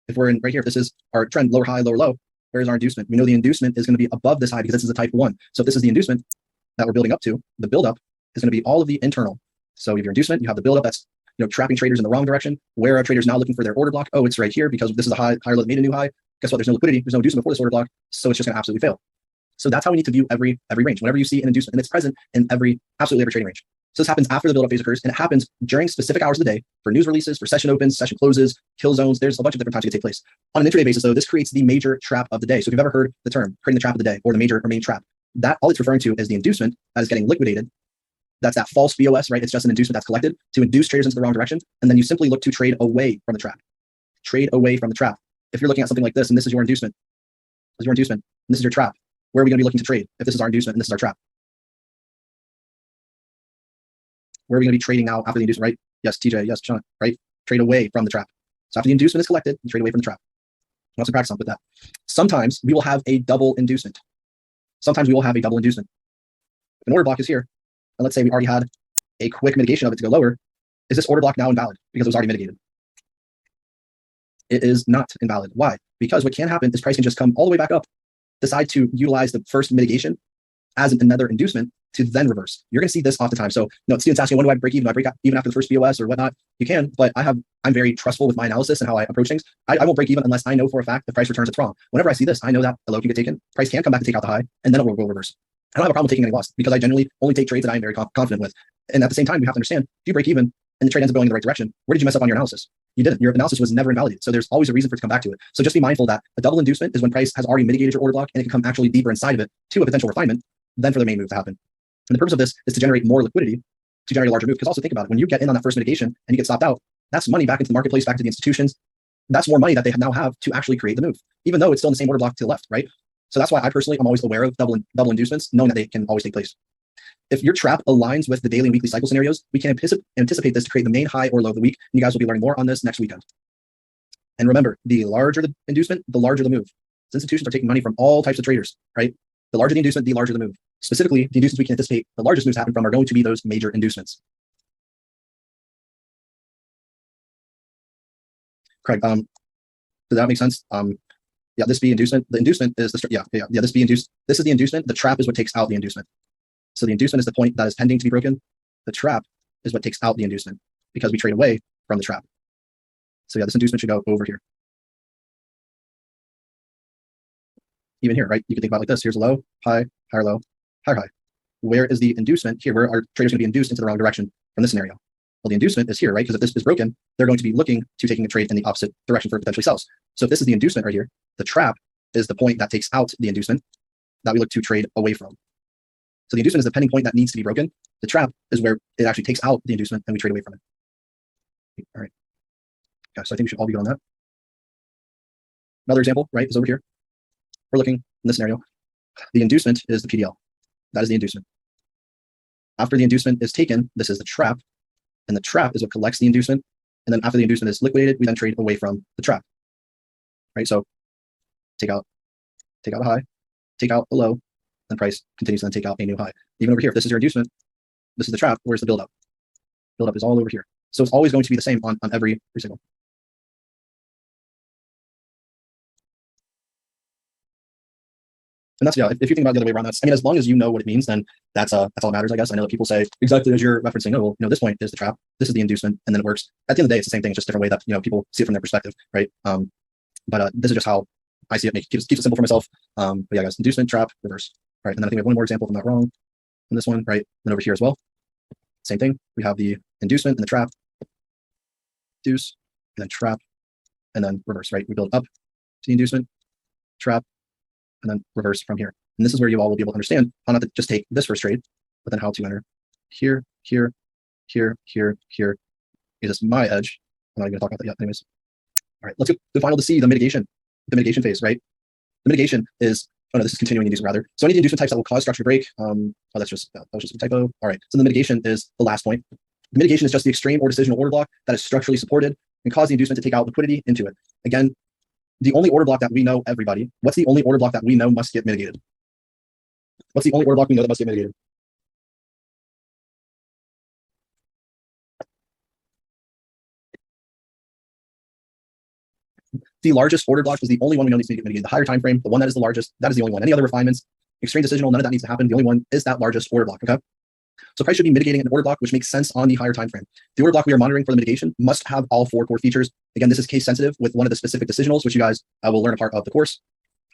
If we're in right here, if this is our trend, lower high, lower low, where is our inducement? We know the inducement is going to be above this high because this is a type 1. So if this is the inducement, that we're building up to, the buildup is going to be all of the internal. So you have your inducement, you have the buildup that's trapping traders in the wrong direction. Where are traders now looking for their order block? Oh, it's right here because this is a higher low that made a new high. Guess what? There's no liquidity. There's no inducement before this order block. So it's just going to absolutely fail. So that's how we need to view every range. Whenever you see an inducement, and it's present in absolutely every trading range. So this happens after the buildup phase occurs, and it happens during specific hours of the day for news releases, for session opens, session closes, kill zones. There's a bunch of different times it can take place. On an intraday basis, though, this creates the major trap of the day. So if you've ever heard the term creating the trap of the day or the major or main trap, that all it's referring to is the inducement that is getting liquidated. That's that false BOS, right? It's just an inducement that's collected to induce traders into the wrong direction. And then you simply look to trade away from the trap. Trade away from the trap. If you're looking at something like this, and this is your inducement, and this is your trap, where are we going to be looking to trade if this is our inducement and this is our trap? Where are we going to be trading now after the inducement, right? Yes, TJ, yes, Sean, right? Trade away from the trap. So after the inducement is collected, you trade away from the trap. Let's practice on with that. Sometimes we will have a double inducement. If an order block is here, and let's say we already had a quick mitigation of it to go lower, is this order block now invalid because it was already mitigated? It is not invalid. Why? Because what can happen is price can just come all the way back up, decide to utilize the first mitigation as another inducement to then reverse. You're going to see this oftentimes. So, students asking, when do I break even? Do I break even after the first BOS or whatnot? You can, but I'm very trustful with my analysis and how I approach things. I won't break even unless I know for a fact the price returns it's wrong. Whenever I see this, I know that a low can get taken, price can come back to take out the high, and then it will go reverse. I don't have a problem taking any loss because I generally only take trades that I'm very confident with. And at the same time, we have to understand, if you break even and the trade ends up going in the right direction, where did you mess up on your analysis? You didn't. Your analysis was never invalidated. So there's always a reason for it to come back to it. So just be mindful that a double inducement is when price has already mitigated your order block and it can come actually deeper inside of it to a potential refinement than for the main move to happen. And the purpose of this is to generate more liquidity to generate a larger move. Because also think about it, when you get in on that first mitigation and you get stopped out, that's money back into the marketplace, back to the institutions. That's more money that they now have to actually create the move, even though it's still in the same order block to the left, right? So that's why I personally am always aware of double inducements, knowing that they can always take place. If your trap aligns with the daily and weekly cycle scenarios, we can anticipate this to create the main high or low of the week. And you guys will be learning more on this next weekend. And remember, the larger the inducement, the larger the move. So institutions are taking money from all types of traders, right? The larger the inducement, the larger the move. Specifically, the inducements we can anticipate the largest moves happen from are going to be those major inducements. Craig, does that make sense? Yeah, this B inducement, the inducement is the, this B induced, this is the inducement. The trap is what takes out the inducement. So the inducement is the point that is pending to be broken. The trap is what takes out the inducement because we trade away from the trap. So yeah, this inducement should go over here. Even here, right? You can think about it like this. Here's a low, high, higher low, higher high. Where is the inducement here? Where are traders going to be induced into the wrong direction from this scenario? Well, the inducement is here, right? Because if this is broken, they're going to be looking to taking a trade in the opposite direction for potentially sells. So if this is the inducement right here, the trap is the point that takes out the inducement that we look to trade away from. So the inducement is the pending point that needs to be broken. The trap is where it actually takes out the inducement and we trade away from it. All right. Okay, so I think we should all be good on that. Another example, right, is over here. We're looking in this scenario. The inducement is the PDL. That is the inducement. After the inducement is taken, this is the trap. And the trap is what collects the inducement. And then after the inducement is liquidated, we then trade away from the trap. Right? So take out a high, take out a low, then price continues to then take out a new high. Even over here, if this is your inducement, this is the trap, where's the buildup? Buildup is all over here. So it's always going to be the same on every signal. And that's, yeah, if you think about it the other way around, that's, I mean, as long as you know what it means, then that's all that matters, I guess. I know that people say exactly as you're referencing, oh, well, this point is the trap, this is the inducement, and then it works. At the end of the day, it's the same thing, it's just a different way that, people see it from their perspective, right? But this is just how I see it, keeps it simple for myself. But yeah, guys, inducement, trap, reverse. All right, and then I think we have one more example if I'm not wrong on this one, right? Then over here as well, same thing. We have the inducement and the trap, induce, and then trap, and then reverse, right? We build up to the inducement, trap, and then reverse from here. And this is where you all will be able to understand how not to just take this first trade, but then how to enter here, here, here, here, here. Is this my edge? I'm not even gonna talk about that yet. Anyways. All right, let's go to the final to see the mitigation phase, right? The mitigation is, oh no, this is continuing inducement rather. So any inducement types that will cause structure to break. Oh, that was just a typo. All right, so the mitigation is the last point. The mitigation is just the extreme or decisional order block that is structurally supported and cause the inducement to take out liquidity into it. Again, the only order block that we know, everybody, what's the only order block that we know must get mitigated? What's the only order block we know that must get mitigated? The largest order block is the only one we know needs to get mitigated. The higher time frame, the one that is the largest, that is the only one. Any other refinements, extreme decisional, none of that needs to happen. The only one is that largest order block, okay? So price should be mitigating an order block, which makes sense on the higher time frame. The order block we are monitoring for the mitigation must have all 4 core features. Again, this is case sensitive with one of the specific decisionals, which you guys will learn a part of the course.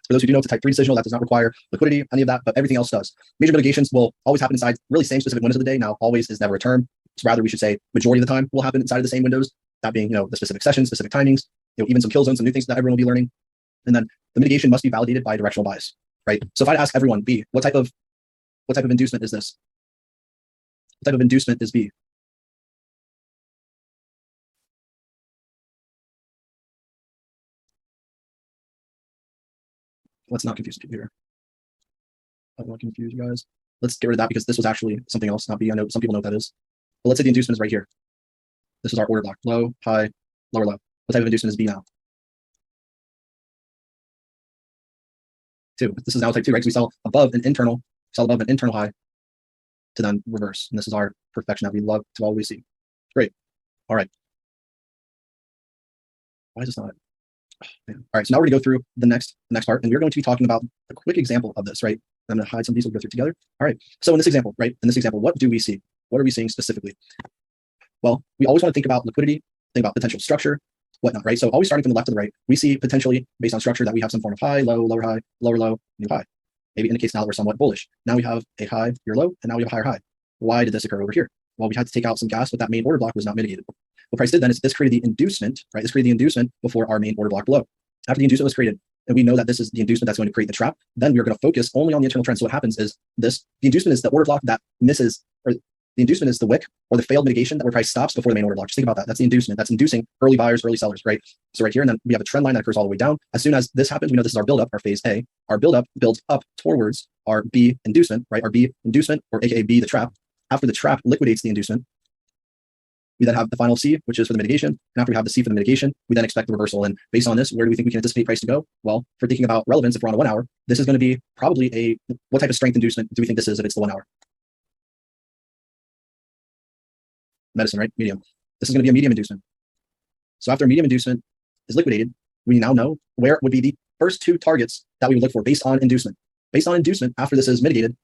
For those who do know, it's a type 3 decisional that does not require liquidity, any of that, but everything else does. Major mitigations will always happen inside really same specific windows of the day. Now, always is never a term. So rather, we should say majority of the time will happen inside of the same windows, that being, the specific sessions, specific timings, even some kill zones, some new things that everyone will be learning. And then the mitigation must be validated by directional bias, right? So if I ask everyone, B, what type of inducement is this? What type of inducement is B? Let's not confuse the computer. I don't want to confuse you guys. Let's get rid of that because this was actually something else, not B. I know some people know what that is. But let's say the inducement is right here. This is our order block. Low, high, lower, low. What type of inducement is B now? 2. This is now type 2, right? So we sell above an internal high to then reverse. And this is our perfection that we love to always see. Great. All right. Why is this not? Oh, man. All right. So now we're going to go through the next part, and we're going to be talking about a quick example of this, right? I'm going to hide some of these. We'll go through together. All right. So in this example, what do we see? What are we seeing specifically? Well, we always want to think about liquidity, think about potential structure, whatnot, right? So always starting from the left to the right, we see potentially based on structure that we have some form of high, low, lower high, lower low, new high. Maybe indicates now that we're somewhat bullish. Now we have a high, your low, and now we have a higher high. Why did this occur over here? Well, we had to take out some gas, but that main order block was not mitigated. What price did then is this created the inducement, right? This created the inducement before our main order block below. After the inducement was created, and we know that this is the inducement that's going to create the trap, then we're going to focus only on the internal trend. So what happens is the inducement is the order block that misses, or the inducement is the wick or the failed mitigation that where price stops before the main order block. Just think about that. That's the inducement. That's inducing early buyers, early sellers, right? So right here, and then we have a trend line that occurs all the way down. As soon as this happens, we know this is our buildup, our phase A. Our buildup builds up towards our B inducement, right? Our B inducement, or AKA B, the trap. After the trap liquidates the inducement, we then have the final C, which is for the mitigation. And after we have the C for the mitigation, we then expect the reversal. And based on this, where do we think we can anticipate price to go? Well, for thinking about relevance, if we're on a 1 hour, this is going to be probably what type of strength inducement do we think this is if it's the 1 hour? Medicine, right? Medium. This is going to be a medium inducement. So after medium inducement is liquidated, we now know where would be the first 2 targets that we would look for based on inducement. Based on inducement, after this is mitigated,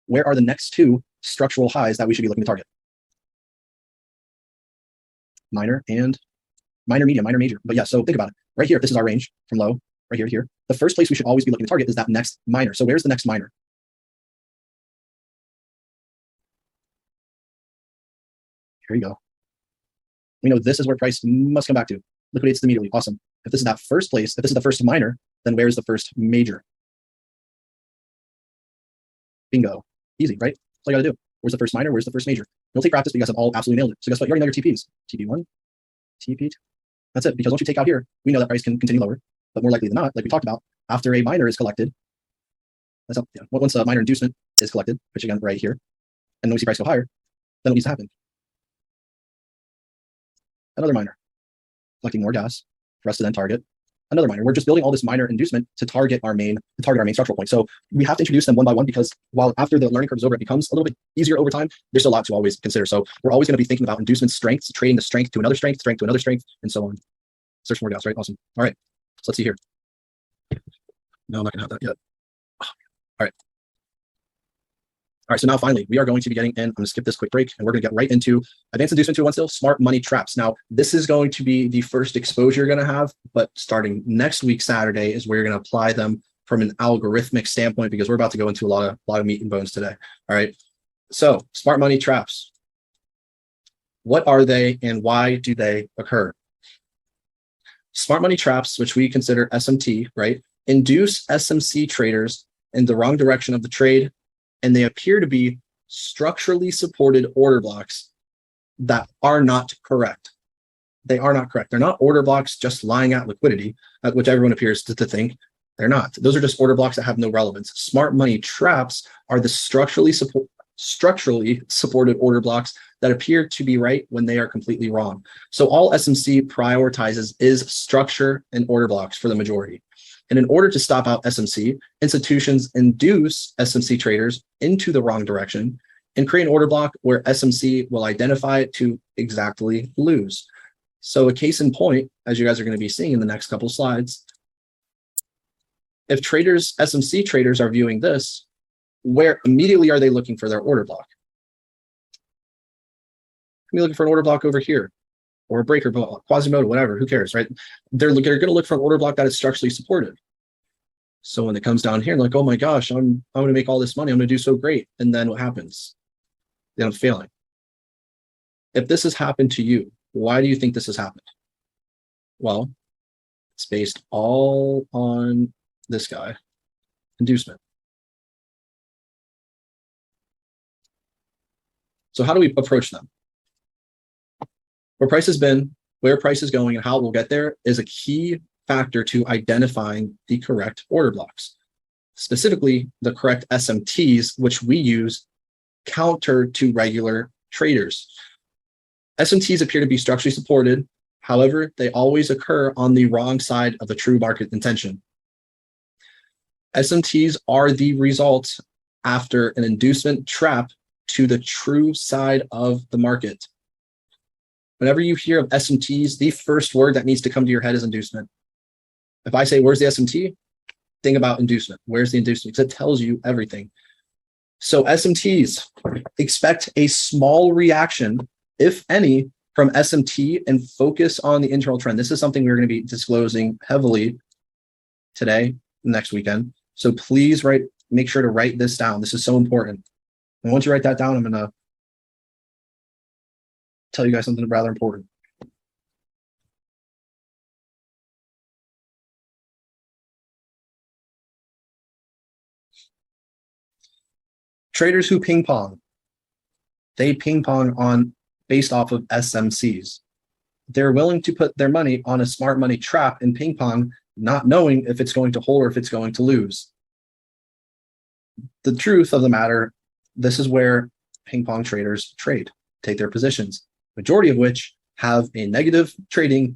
where are the next 2 structural highs that we should be looking to target? Minor and minor, medium, minor, major. But yeah, so think about it. Right here, this is our range from low, right here to here. The first place we should always be looking to target is that next minor. So where's the next minor? Here you go. We know this is where price must come back to. Liquidates immediately. Awesome. If this is that first place, if this is the first minor, then where's the first major? Bingo. Easy, right? That's all you got to do. Where's the first minor? Where's the first major? It'll take practice, but you guys have all absolutely nailed it. So guess what? You already know your TPs. TP1, TP2. That's it. Because once you take out here, we know that price can continue lower. But more likely than not, like we talked about, after a minor is collected, that's up, yeah, once a minor inducement is collected, which again right here, and then we see price go higher, then what needs to happen? Another minor, collecting more gas for us to then target another minor. We're just building all this minor inducement to target our main structural point. So we have to introduce them one by one because while after the learning curve is over, it becomes a little bit easier over time. There's a lot to always consider. So we're always going to be thinking about inducement strengths, trading the strength to another strength, strength to another strength, and so on. Search for more gas, right? Awesome. All right. So let's see here. No, I'm not going to have that yet. All right. All right, so now finally, we are going to be getting in. I'm going to skip this quick break, and we're going to get right into Advanced Inducement 201 still, Smart Money Traps. Now, this is going to be the first exposure you're going to have, but starting next week, Saturday, is where you're going to apply them from an algorithmic standpoint, because we're about to go into a lot of meat and bones today. All right, so Smart Money Traps. What are they, and why do they occur? Smart Money Traps, which we consider SMT, right, induce SMC traders in the wrong direction of the trade, and they appear to be structurally supported order blocks that are not correct. They are not correct. They're not order blocks just lying at liquidity, which everyone appears to think. They're not. Those are just order blocks that have no relevance. Smart Money Traps are the structurally supported order blocks that appear to be right when they are completely wrong. So all SMC prioritizes is structure and order blocks for the majority. And in order to stop out SMC, institutions induce SMC traders into the wrong direction and create an order block where SMC will identify it to exactly lose. So a case in point, as you guys are going to be seeing in the next couple slides, if traders, SMC traders are viewing this, where immediately are they looking for their order block? Be looking for an order block over here, or a breaker block, Quasimodo, whatever, who cares, right? They're going to look for an order block that is structurally supported. So when it comes down here, like, oh my gosh, I'm going to make all this money, I'm going to do so great. And then what happens? They end up failing. If this has happened to you, why do you think this has happened? Well, it's based all on this guy, inducement. So how do we approach them? Where price has been, where price is going, and how it will get there is a key factor to identifying the correct order blocks, specifically the correct SMTs, which we use counter to regular traders. SMTs appear to be structurally supported. However, they always occur on the wrong side of the true market intention. SMTs are the result after an inducement trap to the true side of the market. Whenever you hear of SMTs, the first word that needs to come to your head is inducement. If I say, where's the SMT? Think about inducement. Where's the inducement? Because it tells you everything. So SMTs, expect a small reaction, if any, from SMT and focus on the internal trend. This is something we're going to be disclosing heavily today, next weekend. So please make sure to write this down. This is so important. And once you write that down, I'm going to tell you guys something rather important. Traders who ping pong, they ping pong on based off of SMCs. They're willing to put their money on a smart money trap in ping pong, not knowing if it's going to hold or if it's going to lose. The truth of the matter, this is where ping pong traders trade, take their positions, majority of which have a negative trading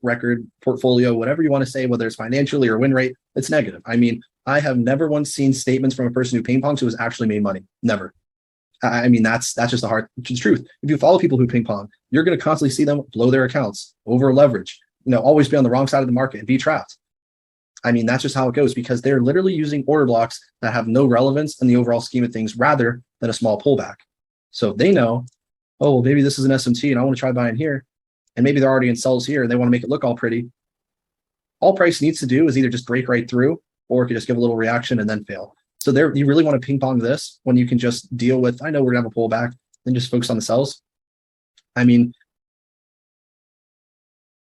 record, portfolio, whatever you want to say, whether it's financially or win rate, it's negative. I mean, I have never once seen statements from a person who ping pongs who has actually made money. Never. I mean, that's just the hard truth. If you follow people who ping pong, you're going to constantly see them blow their accounts, over leverage, always be on the wrong side of the market and be trapped. I mean, that's just how it goes because they're literally using order blocks that have no relevance in the overall scheme of things rather than a small pullback. So if they know, oh, well, maybe this is an SMT and I want to try buying here, and maybe they're already in sells here and they want to make it look all pretty. All price needs to do is either just break right through or it could just give a little reaction and then fail. So there, you really want to ping pong this when you can just deal with, I know we're gonna have a pullback, then just focus on the sells. I mean,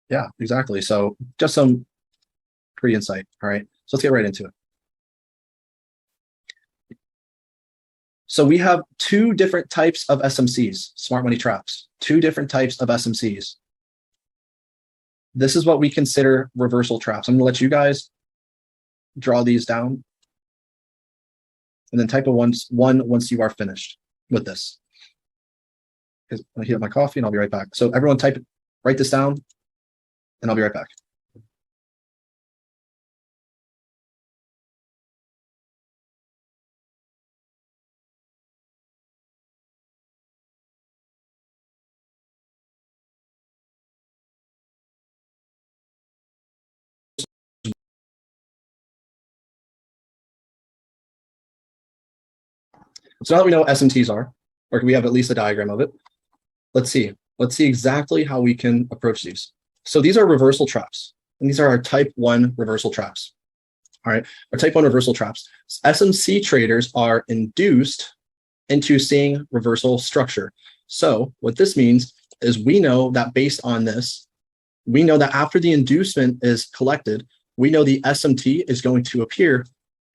yeah, exactly. So just some pretty insight. All right, so let's get right into it. So we have two different types of SMCs, smart money traps, two different types of SMCs. This is what we consider reversal traps. I'm gonna let you guys draw these down and then type a one once you are finished with this. I'm gonna heat up my coffee and I'll be right back. So everyone write this down and I'll be right back. So now that we know what SMTs are, or we have at least a diagram of it, let's see exactly how we can approach these. So these are reversal traps, and these are our type 1 reversal traps. All right, our type 1 reversal traps. SMC traders are induced into seeing reversal structure. So what this means is we know that based on this, we know that after the inducement is collected, we know the SMT is going to appear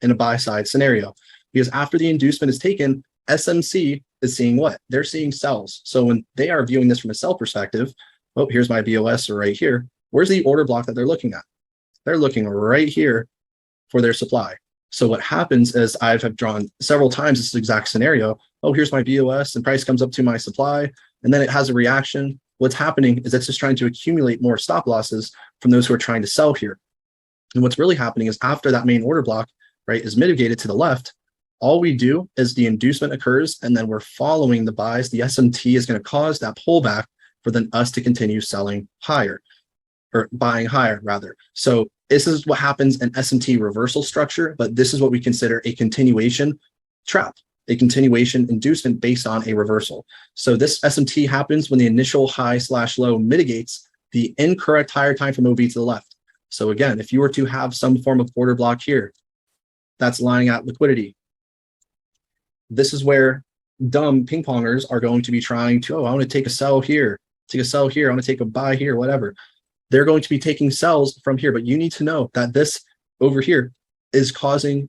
in a buy side scenario. Because after the inducement is taken, SMC is seeing what? They're seeing sells. So when they are viewing this from a sell perspective, oh, here's my BOS right here. Where's the order block that they're looking at? They're looking right here for their supply. So what happens is I have drawn several times this exact scenario. Oh, here's my BOS and price comes up to my supply and then it has a reaction. What's happening is it's just trying to accumulate more stop losses from those who are trying to sell here. And what's really happening is after that main order block, right, is mitigated to the left, all we do is the inducement occurs and then we're following the buys. The SMT is going to cause that pullback for then us to continue selling higher or buying higher rather. So This is what happens in SMT reversal structure, but this is what we consider a continuation trap, a continuation inducement based on a reversal. So this SMT happens when the initial high/low mitigates the incorrect higher time from OB to the left. So again, if you were to have some form of order block here, that's lying at liquidity. This is where dumb ping pongers are going to be trying to, oh, I want to take a sell here, take a sell here, I want to take a buy here, whatever. They're going to be taking sells from here, but you need to know that this over here is causing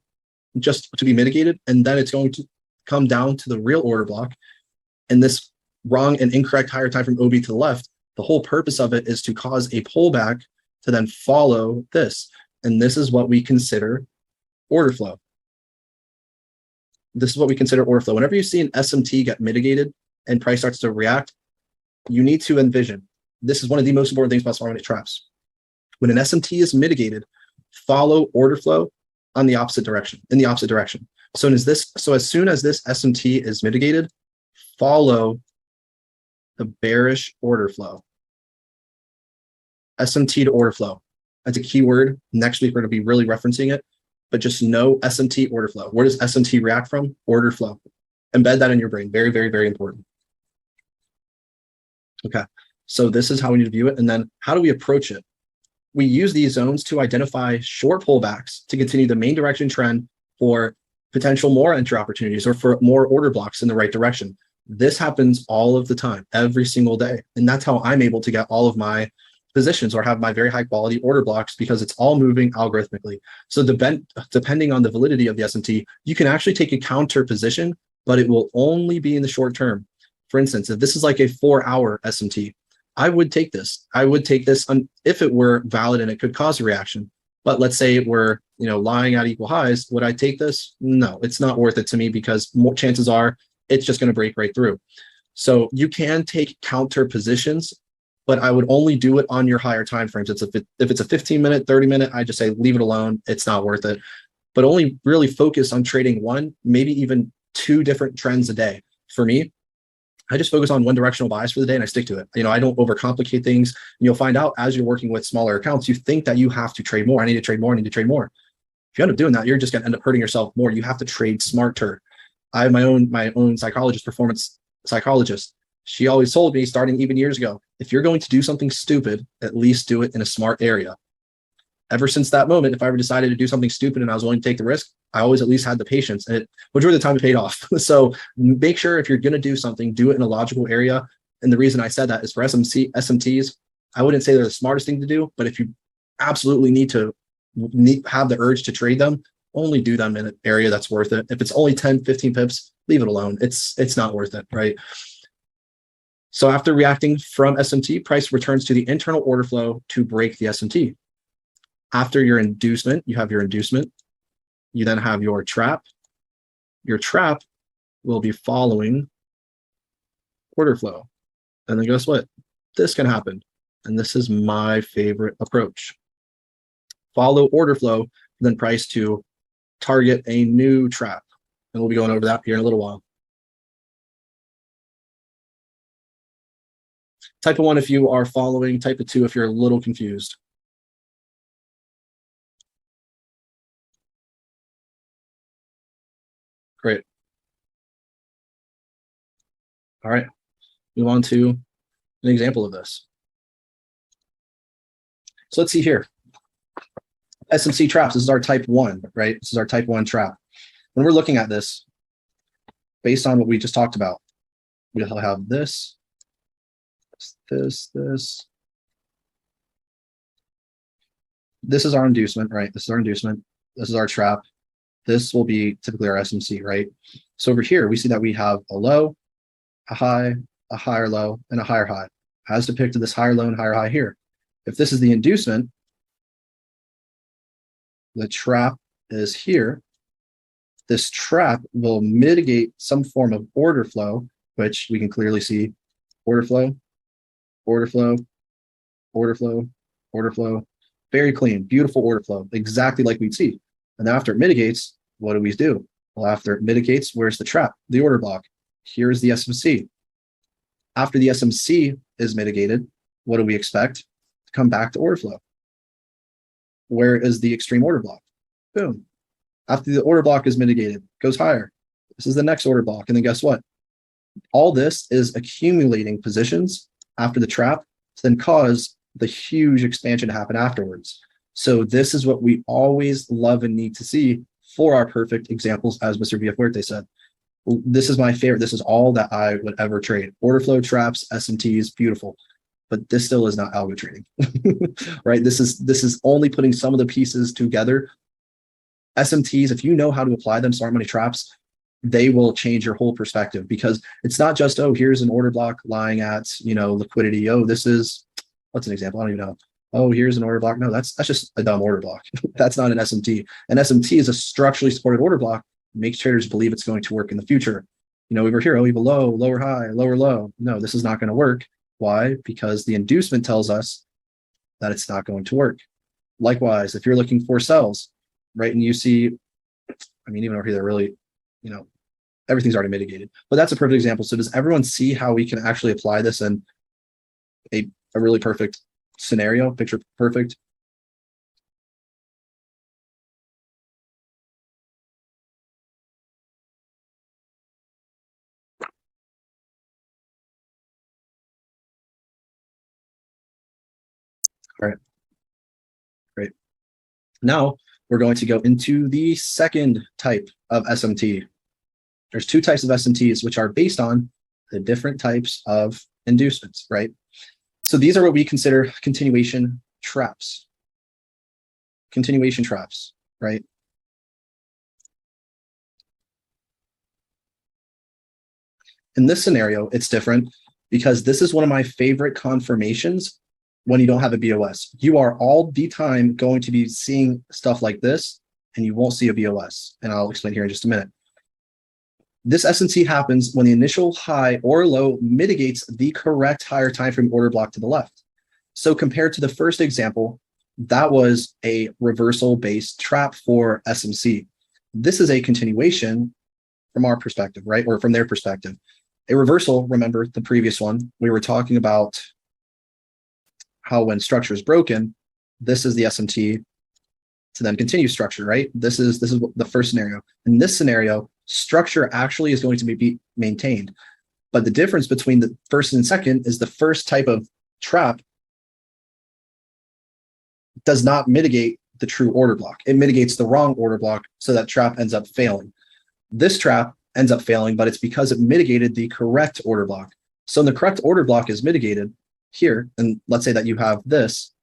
just to be mitigated, and then it's going to come down to the real order block, and this wrong and incorrect higher time from OB to the left. The whole purpose of it is to cause a pullback to then follow this, and this is what we consider order flow. This is what we consider order flow. Whenever you see an SMT get mitigated and price starts to react, you need to envision, this is one of the most important things about smart money traps. When an SMT is mitigated, follow order flow on the opposite direction, in the opposite direction. So as soon as this SMT is mitigated, follow the bearish order flow. SMT to order flow. That's a key word. Next week, we're going to be really referencing it, but just know SMT order flow. Where does SMT react from? Order flow. Embed that in your brain. Very, very, very important. Okay. So this is how we need to view it. And then how do we approach it? We use these zones to identify short pullbacks to continue the main direction trend for potential more entry opportunities or for more order blocks in the right direction. This happens all of the time, every single day. And that's how I'm able to get all of my positions or have my very high quality order blocks, because it's all moving algorithmically. So depending on the validity of the SMT, you can actually take a counter position, but it will only be in the short term. For instance, if this is like a 4-hour SMT, I would take this. I would take this if it were valid and it could cause a reaction. But let's say it were, lying at equal highs. Would I take this? No, it's not worth it to me, because more chances are it's just going to break right through. So you can take counter positions, but I would only do it on your higher time frames. If it's a 15-minute, 30-minute, I just say leave it alone. It's not worth it. But only really focus on trading one, maybe even 2 different trends a day. For me, I just focus on one directional bias for the day and I stick to it. I don't overcomplicate things. And you'll find out as you're working with smaller accounts, you think that you have to trade more. I need to trade more. I need to trade more. If you end up doing that, you're just going to end up hurting yourself more. You have to trade smarter. I have my own psychologist, performance psychologist. She always told me, starting even years ago, if you're going to do something stupid, at least do it in a smart area. Ever since that moment, if I ever decided to do something stupid and I was willing to take the risk, I always at least had the patience, and majority of the time it paid off. So make sure if you're going to do something, do it in a logical area. And the reason I said that is for SMTs, I wouldn't say they're the smartest thing to do, but if you absolutely have the urge to trade them, only do them in an area that's worth it. If it's only 10, 15 pips, leave it alone. It's not worth it, right? So after reacting from SMT, price returns to the internal order flow to break the SMT. After your inducement, you have your inducement. You then have your trap. Your trap will be following order flow. And then guess what? This can happen. And this is my favorite approach. Follow order flow, then price to target a new trap. And we'll be going over that here in a little while. Type of 1 if you are following, type of 2 if you're a little confused. Great. All right, move on to an example of this. So let's see here. SMC traps, this is our type 1, right? This is our type 1 trap. When we're looking at this, based on what we just talked about, we'll have this. This is our inducement, right? This is our inducement. This is our trap. This will be typically our SMC, right? So over here, we see that we have a low, a high, a higher low, and a higher high, as depicted this higher low and higher high here. If this is the inducement, the trap is here. This trap will mitigate some form of order flow, which we can clearly see order flow, order flow, order flow, order flow. Very clean, beautiful order flow, exactly like we'd see. And after it mitigates, what do we do? Well, after it mitigates, where's the trap? The order block. Here's the SMC. After the SMC is mitigated, what do we expect? To come back to order flow. Where is the extreme order block? Boom. After the order block is mitigated, goes higher. This is the next order block. And then guess what? All this is accumulating positions after the trap to then cause the huge expansion to happen afterwards. So this is what we always love and need to see for our perfect examples, as Mr. Villafuerte said. This is my favorite. This is all that I would ever trade. Order flow, traps, SMTs, beautiful. But this still is not algo trading, right? This is only putting some of the pieces together. SMTs, if you know how to apply them, smart money traps, they will change your whole perspective, because it's not just, oh, here's an order block lying at, liquidity. Oh, this is, what's an example? I don't even know. Oh, here's an order block. No, that's just a dumb order block. That's not an SMT. An SMT is a structurally supported order block. Makes traders believe it's going to work in the future. We were here, oh, we have a low, lower high, lower low. No, this is not going to work. Why? Because the inducement tells us that it's not going to work. Likewise, if you're looking for sells, right, and you see, even over here, they're really, everything's already mitigated. But that's a perfect example. So does everyone see how we can actually apply this in a really perfect scenario, picture perfect? All right, great. Now we're going to go into the second type of SMT. There's two types of SMTs, which are based on the different types of inducements, right? So these are what we consider continuation traps. Continuation traps, right? In this scenario, it's different because this is one of my favorite confirmations when you don't have a BOS. You are all the time going to be seeing stuff like this, and you won't see a BOS. And I'll explain here in just a minute. This SMT happens when the initial high or low mitigates the correct higher time frame order block to the left. So compared to the first example, that was a reversal-based trap for SMC. This is a continuation from our perspective, right? Or from their perspective. A reversal, remember the previous one, we were talking about how when structure is broken, this is the SMT to then continue structure, right? This is the first scenario. In this scenario, structure actually is going to be maintained. But the difference between the first and second is the first type of trap does not mitigate the true order block. It mitigates the wrong order block, so that trap ends up failing. This trap ends up failing, but it's because it mitigated the correct order block. So when the correct order block is mitigated here, and let's say that you have this,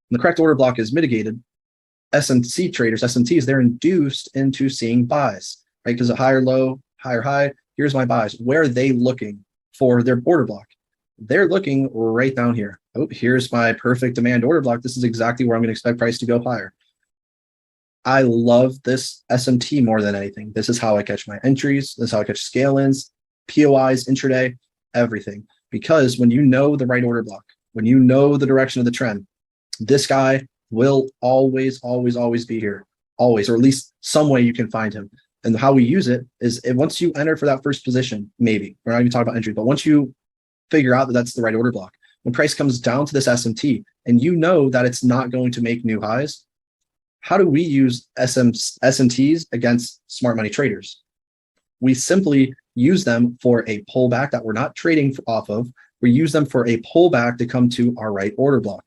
and the correct order block is mitigated, SMC traders, SMTs, they're induced into seeing buys, right? Because a higher low, higher high, here's my buys. Where are they looking for their order block? They're looking right down here. Oh, here's my perfect demand order block. This is exactly where I'm going to expect price to go higher. I love this SMT more than anything. This is how I catch my entries. This is how I catch scale-ins, POIs, intraday, everything. Because when you know the right order block, when you know the direction of the trend, this guy will always, always, always be here. Always, or at least some way you can find him. And how we use it is once you enter for that first position, maybe, we're not even talking about entry, but once you figure out that that's the right order block, when price comes down to this SMT and you know that it's not going to make new highs, how do we use SMTs against smart money traders? We simply use them for a pullback that we're not trading off of. We use them for a pullback to come to our right order block.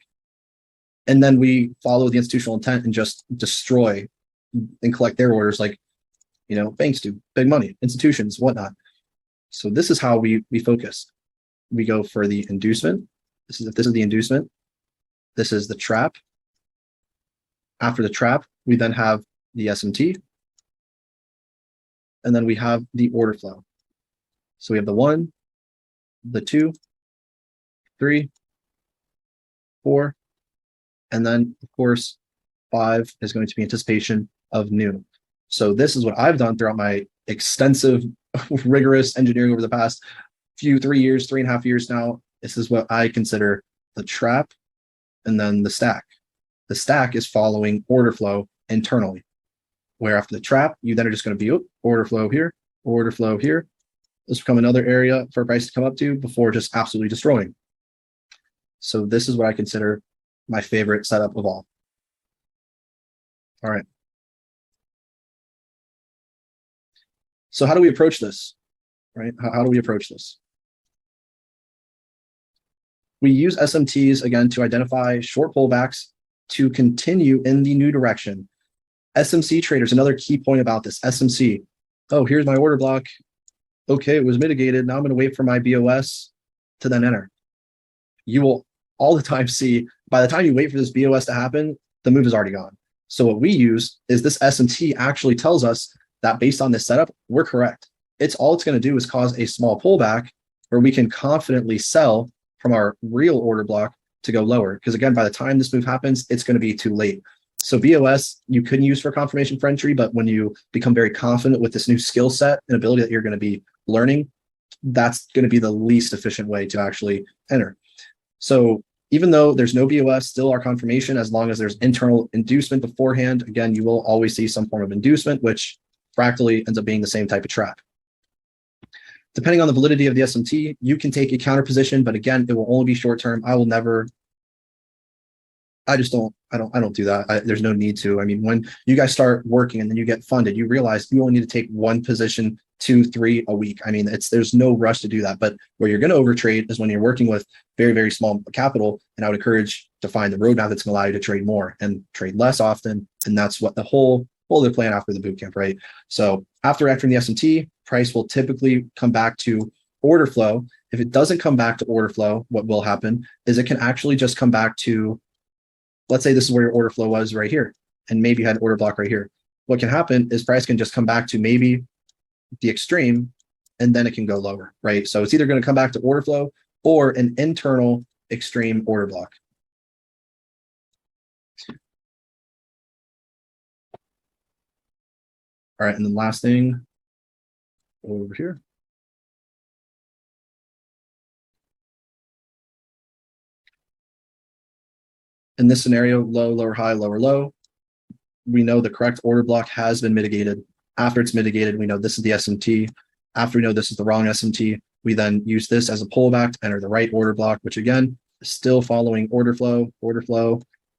And then we follow the institutional intent and just destroy and collect their orders like, banks do, big money, institutions, whatnot. So this is how we focus. We go for the inducement. If this is the inducement, this is the trap. After the trap, we then have the SMT. And then we have the order flow. So we have the 1, the 2, 3, 4, and then of course 5 is going to be anticipation of new. So this is what I've done throughout my extensive, rigorous engineering over the past 3 years, 3.5 years now. This is what I consider the trap and then the stack. The stack is following order flow internally, where after the trap, you then are just going to be order flow here, order flow here. This will become another area for price to come up to before just absolutely destroying. So this is what I consider my favorite setup of all. All right. So how do we approach this? Right? How do we approach this? We use SMTs again to identify short pullbacks to continue in the new direction. SMC traders, another key point about this SMC. Oh, here's my order block. Okay, it was mitigated. Now I'm going to wait for my BOS to then enter. You will all the time see, by the time you wait for this BOS to happen, the move is already gone. So what we use is this SMT actually tells us that based on this setup, we're correct. All it's going to do is cause a small pullback where we can confidently sell from our real order block to go lower. Because again, by the time this move happens, it's going to be too late. So BOS you can use for confirmation for entry, but when you become very confident with this new skill set and ability that you're going to be learning, that's going to be the least efficient way to actually enter. So even though there's no BOS, still our confirmation, as long as there's internal inducement beforehand, again, you will always see some form of inducement, which fractally ends up being the same type of trap. Depending on the validity of the SMT, you can take a counter position, but again, it will only be short term. I don't do that. There's no need to. I mean, when you guys start working and then you get funded, you realize you only need to take one position, 2, 3 a week. I mean, there's no rush to do that. But where you're going to overtrade is when you're working with very, very small capital. And I would encourage to find the roadmap that's going to allow you to trade more and trade less often. And that's what the whole other plan after the boot camp, right? So after entering the SMT, price will typically come back to order flow. If it doesn't come back to order flow, what will happen is it can actually just come back to, let's say this is where your order flow was right here, and maybe you had an order block right here. What can happen is price can just come back to maybe the extreme, and then it can go lower, right? So it's either going to come back to order flow or an internal extreme order block. All right, and then last thing over here. In this scenario, low, lower, high, lower, low. We know the correct order block has been mitigated. After it's mitigated, we know this is the SMT. After we know this is the wrong SMT, we then use this as a pullback to enter the right order block, which again, is still following order flow.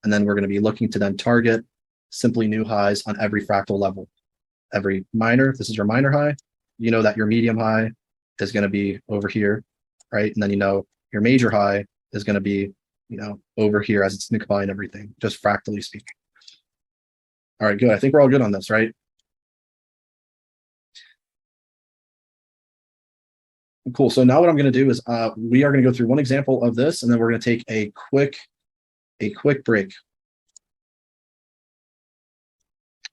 And then we're going to be looking to then target simply new highs on every fractal level. Every minor, this is your minor high. You know that your medium high is going to be over here, right? And then you know your major high is going to be, over here as it's combine everything, just fractally speaking. All right, good. I think we're all good on this, right? Cool. So now what I'm going to do is we are going to go through one example of this, and then we're going to take a quick break.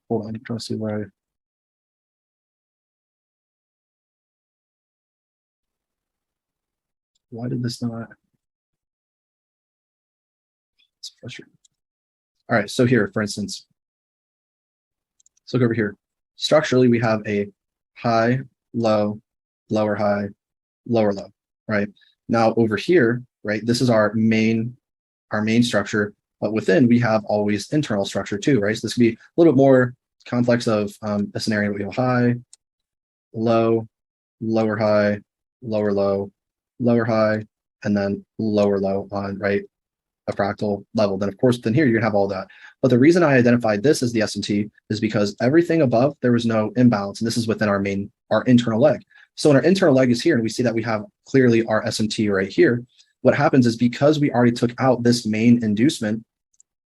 Hold on, I'm trying to see where why did this not? It's frustrating. All right, so here, for instance, let's look over here. Structurally, we have a high, low, lower high, lower low, right? Now over here, right, this is our main structure, but within we have always internal structure too, right? So this could be a little bit more complex of a scenario where we have high, low, lower high, lower low, lower high, and then lower low on, right, a fractal level. Then of course, then here you're gonna have all that. But the reason I identified this as the SMT is because everything above, there was no imbalance. And this is within our internal leg. So when our internal leg is here, and we see that we have clearly our SMT right here, what happens is because we already took out this main inducement,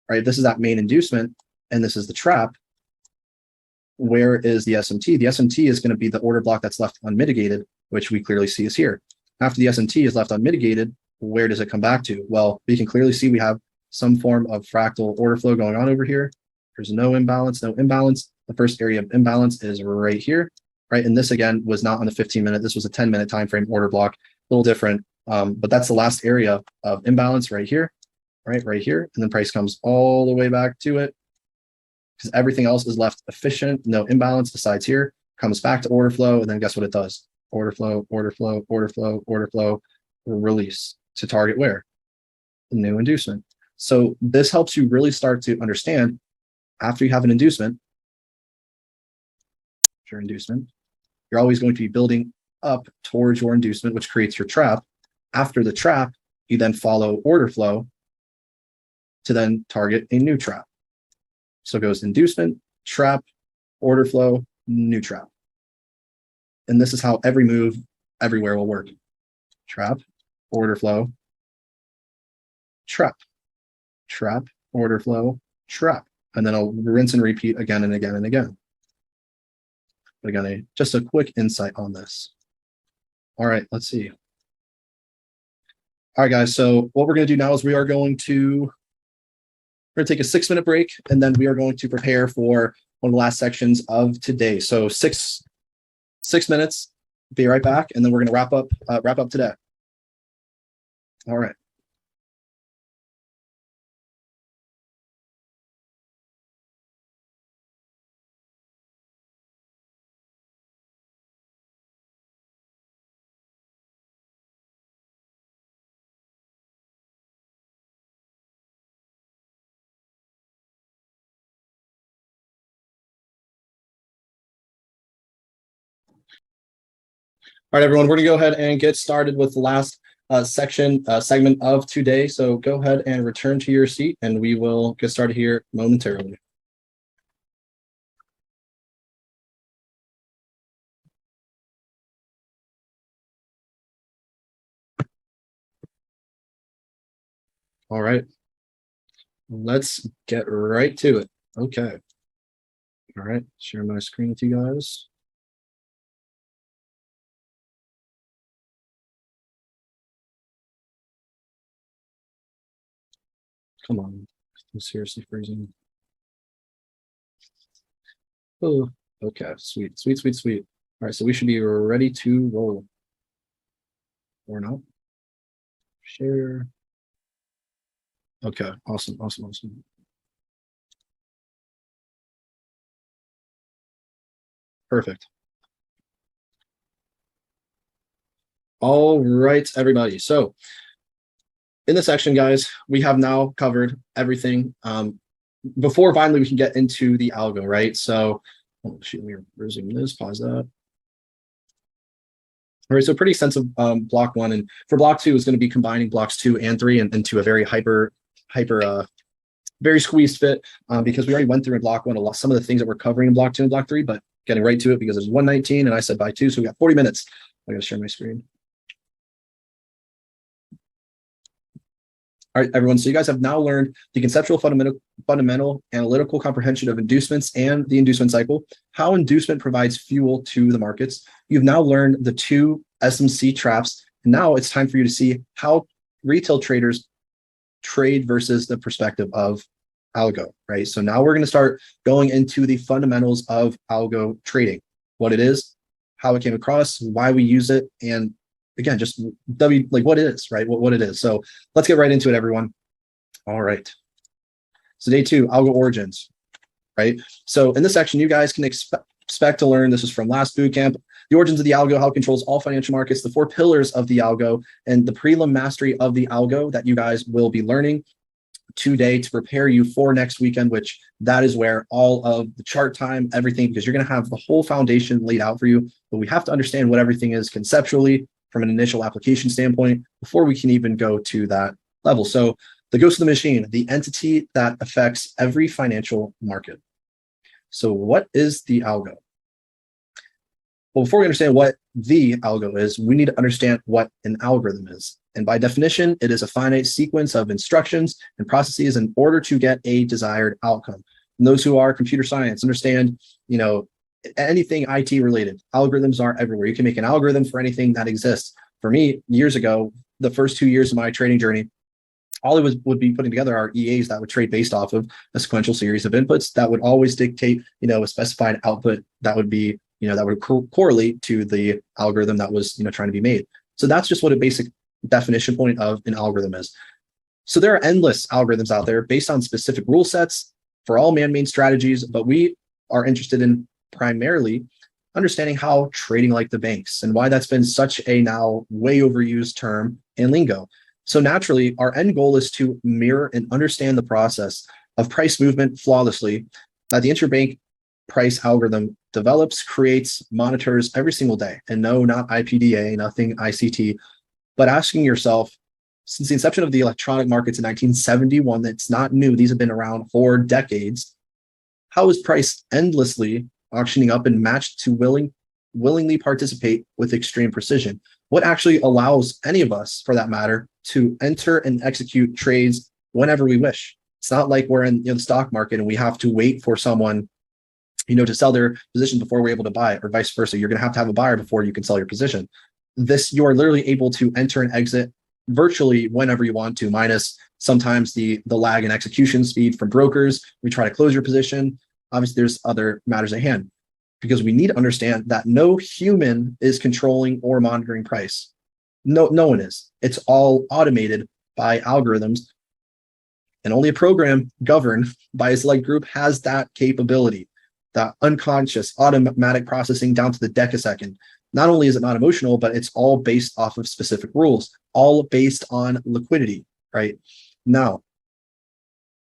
right? This is that main inducement, and this is the trap. Where is the SMT? The SMT is going to be the order block that's left unmitigated, which we clearly see is here. After the SMT is left unmitigated, where does it come back to? Well, we can clearly see we have some form of fractal order flow going on over here. There's no imbalance. The first area of imbalance is right here, right? And this again was not on the 15-minute. This was a 10-minute time frame order block, a little different. But that's the last area of imbalance right here, right here. And then price comes all the way back to it because everything else is left efficient, no imbalance besides here, comes back to order flow. And then guess what it does? Order flow, release to target where? The new inducement. So this helps you really start to understand after you have an inducement, you're always going to be building up towards your inducement, which creates your trap. After the trap, you then follow order flow to then target a new trap. So it goes inducement, trap, order flow, new trap. And this is how every move everywhere will work. Trap, order flow, trap, trap, order flow, trap. And then I'll rinse and repeat again and again and again. But again, just a quick insight on this. All right, let's see. All right, guys. So what we're going to do now is we're going to take a 6-minute break, and then we are going to prepare for one of the last sections of today. So six minutes. Be right back, and then we're going to wrap up today. All right. All right, everyone, we're going to go ahead and get started with the last segment of today. So go ahead and return to your seat, and we will get started here momentarily. All right, let's get right to it. Okay. All right, share my screen with you guys. Come on, I'm seriously freezing. Oh, okay, sweet. All right, so we should be ready to roll. Or not. Share. Okay, awesome. Perfect. All right, everybody. So in this section, guys, we have now covered everything. Before finally we can get into the algo, right? So, oh, shoot, let me resume this, pause that. All right, so pretty extensive block 1, and for block 2 is going to be combining blocks 2 and 3 into a very very squeezed fit, because we already went through in block 1 some of the things that we're covering in block 2 and block 3, but getting right to it because there's 119 and I said by 2, so we got 40 minutes. I gotta share my screen. All right, everyone. So you guys have now learned the conceptual fundamental analytical comprehension of inducements and the inducement cycle, how inducement provides fuel to the markets. You've now learned the 2 SMC traps. And now it's time for you to see how retail traders trade versus the perspective of algo, right? So now we're going to start going into the fundamentals of algo trading, what it is, how it came across, why we use it, and again, just what it is, right? What it is. So let's get right into it, everyone. All right. So day 2, algo origins, right? So in this section, you guys can expect to learn, this is from last boot camp, the origins of the algo, how it controls all financial markets, the 4 pillars of the algo, and the prelim mastery of the algo that you guys will be learning today to prepare you for next weekend, which that is where all of the chart time, everything, because you're going to have the whole foundation laid out for you, but we have to understand what everything is conceptually from an initial application standpoint before we can even go to that level. So the ghost of the machine, the entity that affects every financial market. So what is the algo? Well, before we understand what the algo is, we need to understand what an algorithm is. And by definition, it is a finite sequence of instructions and processes in order to get a desired outcome. And those who are computer science understand, anything IT related, algorithms are everywhere. You can make an algorithm for anything that exists. For me, years ago, the first 2 years of my trading journey, all it would be putting together are EAs that would trade based off of a sequential series of inputs that would always dictate, a specified output that would be, that would correlate to the algorithm that was, trying to be made. So that's just what a basic definition point of an algorithm is. So there are endless algorithms out there based on specific rule sets for all man-made strategies, but we are interested in primarily understanding how trading like the banks and why that's been such a now way overused term in lingo. So naturally, our end goal is to mirror and understand the process of price movement flawlessly that the interbank price algorithm develops, creates, monitors every single day. And no, not IPDA, nothing ICT, but asking yourself, since the inception of the electronic markets in 1971, that's not new. These have been around for decades. How is price endlessly auctioning up and matched to willingly participate with extreme precision? What actually allows any of us, for that matter, to enter and execute trades whenever we wish? It's not like we're in the stock market and we have to wait for someone to sell their position before we're able to buy, or vice versa. You're going to have a buyer before you can sell your position. You are literally able to enter and exit virtually whenever you want to, minus sometimes the lag in execution speed from brokers. We try to close your position. Obviously, there's other matters at hand, because we need to understand that no human is controlling or monitoring price. No one is. It's all automated by algorithms, and only a program governed by a select group has that capability, that unconscious automatic processing down to the decasecond. Not only is it not emotional, but it's all based off of specific rules, all based on liquidity, right? Now,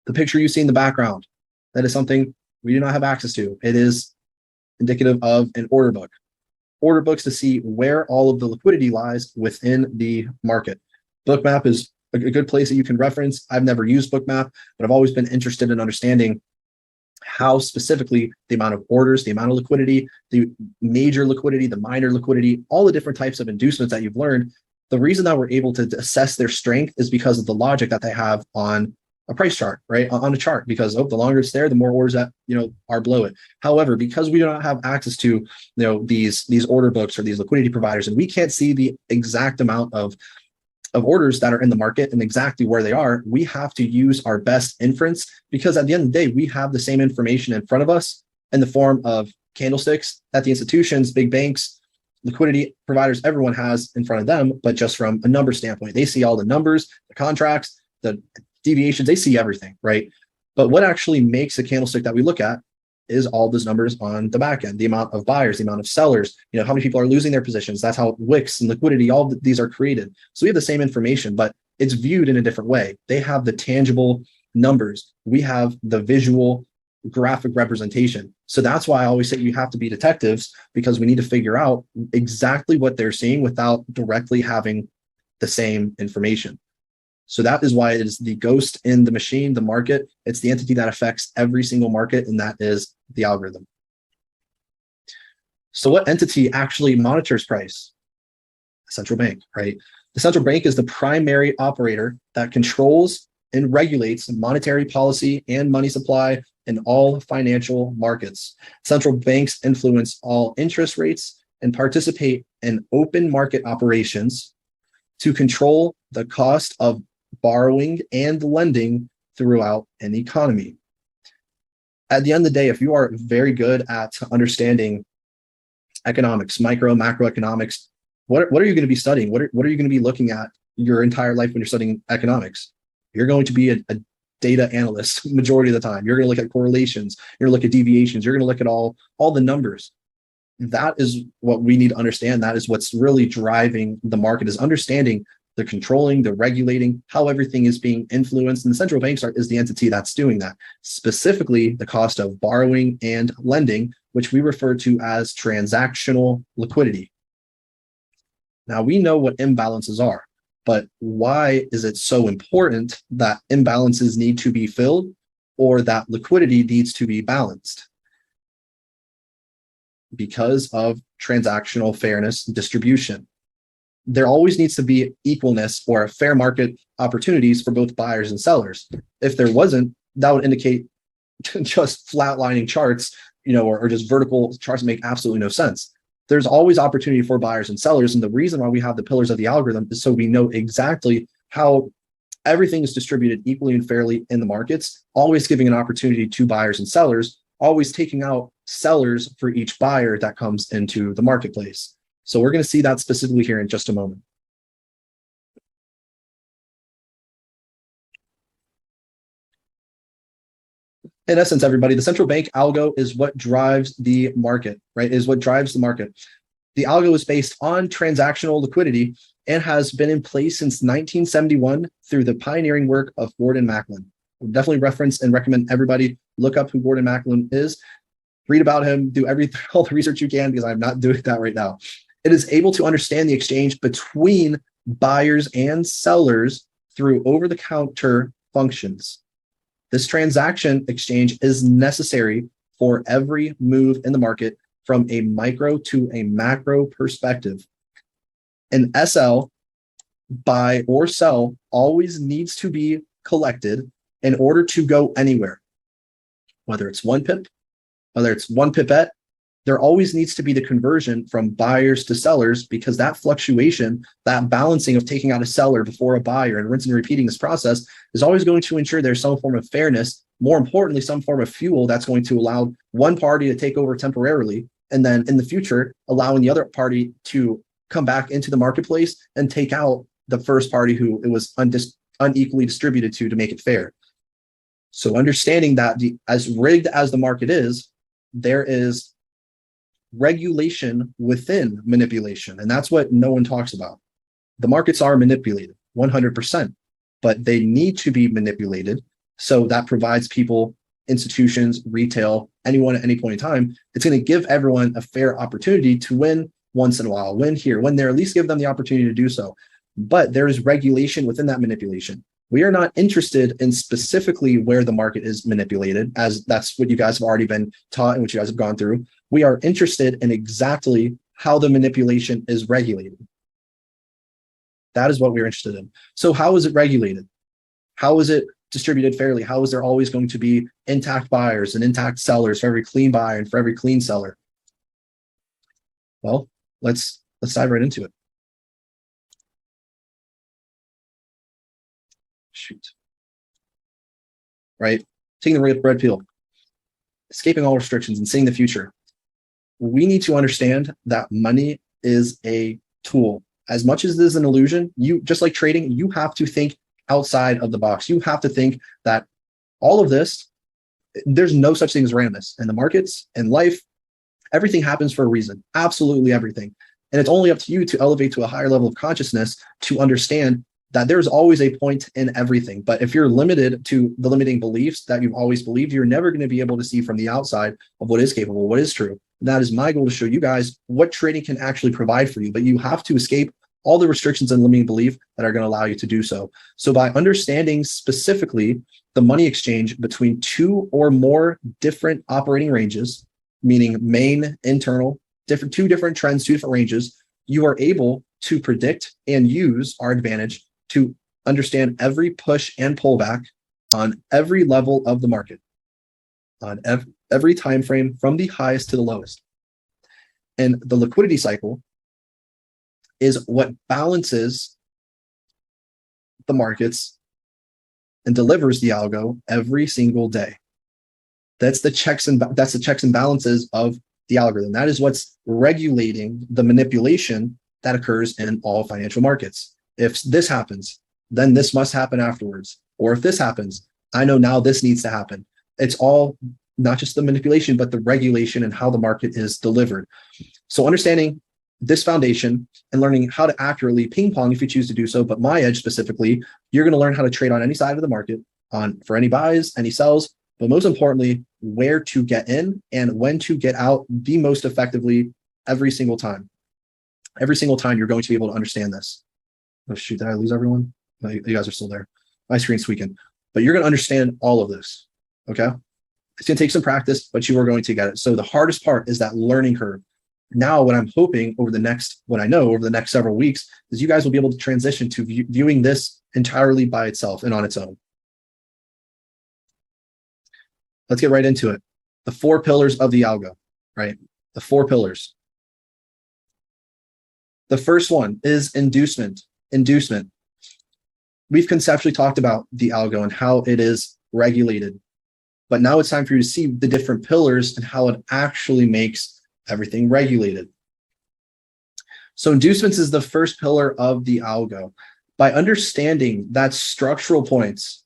the picture you see in the background, that is something we do not have access to. It is indicative of an order book. Order books to see where all of the liquidity lies within the market. Bookmap is a good place that you can reference. I've never used Bookmap, but I've always been interested in understanding how specifically the amount of orders, the amount of liquidity, the major liquidity, the minor liquidity, all the different types of inducements that you've learned. The reason that we're able to assess their strength is because of the logic that they have on a price chart, right? On a chart, because the longer it's there, the more orders that are below it. However, because we do not have access to these order books or these liquidity providers, and we can't see the exact amount of orders that are in the market and exactly where they are, we have to use our best inference, because at the end of the day, we have the same information in front of us in the form of candlesticks that the institutions, big banks, liquidity providers, everyone has in front of them, but just from a number standpoint. They see all the numbers, the contracts, the deviations, they see everything, right? But what actually makes a candlestick that we look at is all those numbers on the back end, the amount of buyers, the amount of sellers, how many people are losing their positions. That's how wicks and liquidity, all these are created. So we have the same information, but it's viewed in a different way. They have the tangible numbers. We have the visual graphic representation. So that's why I always say you have to be detectives, because we need to figure out exactly what they're seeing without directly having the same information. So that is why it is the ghost in the machine, the market. It's the entity that affects every single market, and that is the algorithm. So what entity actually monitors price? The central bank, right? The central bank is the primary operator that controls and regulates monetary policy and money supply in all financial markets. Central banks influence all interest rates and participate in open market operations to control the cost of borrowing and lending throughout an economy. At the end of the day, if you are very good at understanding economics, micro, macroeconomics, what are you going to be studying? What are you going to be looking at your entire life when you're studying economics? You're going to be a data analyst majority of the time. You're going to look at correlations. You're going to look at deviations. You're going to look at all the numbers. That is what we need to understand. That is what's really driving the market, is understanding the controlling, the regulating, how everything is being influenced. And the central banks is the entity that's doing that. Specifically, the cost of borrowing and lending, which we refer to as transactional liquidity. Now, we know what imbalances are, but why is it so important that imbalances need to be filled, or that liquidity needs to be balanced? Because of transactional fairness and distribution. There always needs to be equalness or fair market opportunities for both buyers and sellers. If there wasn't, that would indicate just flatlining charts, or just vertical charts make absolutely no sense. There's always opportunity for buyers and sellers. And the reason why we have the pillars of the algorithm is so we know exactly how everything is distributed equally and fairly in the markets, always giving an opportunity to buyers and sellers, always taking out sellers for each buyer that comes into the marketplace. So we're going to see that specifically here in just a moment. In essence, everybody, the central bank algo is what drives the market, right? Is what drives the market. The algo is based on transactional liquidity and has been in place since 1971 through the pioneering work of Gordon Macklin. We'll definitely reference and recommend everybody look up who Gordon Macklin is, read about him, do all the research you can, because I'm not doing that right now. It is able to understand the exchange between buyers and sellers through over-the-counter functions. This transaction exchange is necessary for every move in the market from a micro to a macro perspective. An SL, buy or sell, always needs to be collected in order to go anywhere. Whether it's 1 pip, whether it's 1 pipette, there always needs to be the conversion from buyers to sellers, because that fluctuation, that balancing of taking out a seller before a buyer and rinsing and repeating this process is always going to ensure there's some form of fairness. More importantly, some form of fuel that's going to allow one party to take over temporarily, and then in the future, allowing the other party to come back into the marketplace and take out the first party who it was unequally distributed to make it fair. So understanding that as rigged as the market is, there is regulation within manipulation. And that's what no one talks about. The markets are manipulated 100%, but they need to be manipulated. So that provides people, institutions, retail, anyone at any point in time, it's going to give everyone a fair opportunity to win once in a while, win here, win there, at least give them the opportunity to do so. But there is regulation within that manipulation. We are not interested in specifically where the market is manipulated, as that's what you guys have already been taught and what you guys have gone through. We are interested in exactly how the manipulation is regulated. That is what we're interested in. So how is it regulated? How is it distributed fairly? How is there always going to be intact buyers and intact sellers for every clean buyer and for every clean seller? Well, let's dive right into it. Shoot. Right? Taking the red pill, escaping all restrictions and seeing the future. We need to understand that money is a tool. As much as it is an illusion, you just like trading, you have to think outside of the box. You have to think that all of this, there's no such thing as randomness in the markets, in life. Everything happens for a reason. Absolutely everything. And it's only up to you to elevate to a higher level of consciousness to understand that there's always a point in everything. But if you're limited to the limiting beliefs that you've always believed, you're never going to be able to see from the outside of what is capable, what is true. And that is my goal, to show you guys what trading can actually provide for you. But you have to escape all the restrictions and limiting belief that are going to allow you to do so. So by understanding specifically the money exchange between 2 or more different operating ranges, meaning main, internal, two different trends, 2 different ranges, you are able to predict and use our advantage to understand every push and pullback on every level of the market, on every time frame from the highest to the lowest. And the liquidity cycle is what balances the markets and delivers the algo every single day. That's the checks and balances of the algorithm. That is what's regulating the manipulation that occurs in all financial markets. If this happens, then this must happen afterwards. Or if this happens, I know now this needs to happen. It's all not just the manipulation, but the regulation and how the market is delivered. So understanding this foundation and learning how to accurately ping pong if you choose to do so, but my edge specifically, you're going to learn how to trade on any side of the market, for any buys, any sells, but most importantly, where to get in and when to get out the most effectively every single time. Every single time you're going to be able to understand this. Oh shoot, did I lose everyone? No, you guys are still there. My screen's tweaking. But you're going to understand all of this, okay? It's going to take some practice, but you are going to get it. So the hardest part is that learning curve. Now, what I'm hoping over the next several weeks is you guys will be able to transition to viewing this entirely by itself and on its own. Let's get right into it. The 4 pillars of the algo, right? The 4 pillars. The first one is inducement. Inducement. We've conceptually talked about the algo and how it is regulated, but now it's time for you to see the different pillars and how it actually makes everything regulated. So inducements is the first pillar of the algo. By understanding that structural points,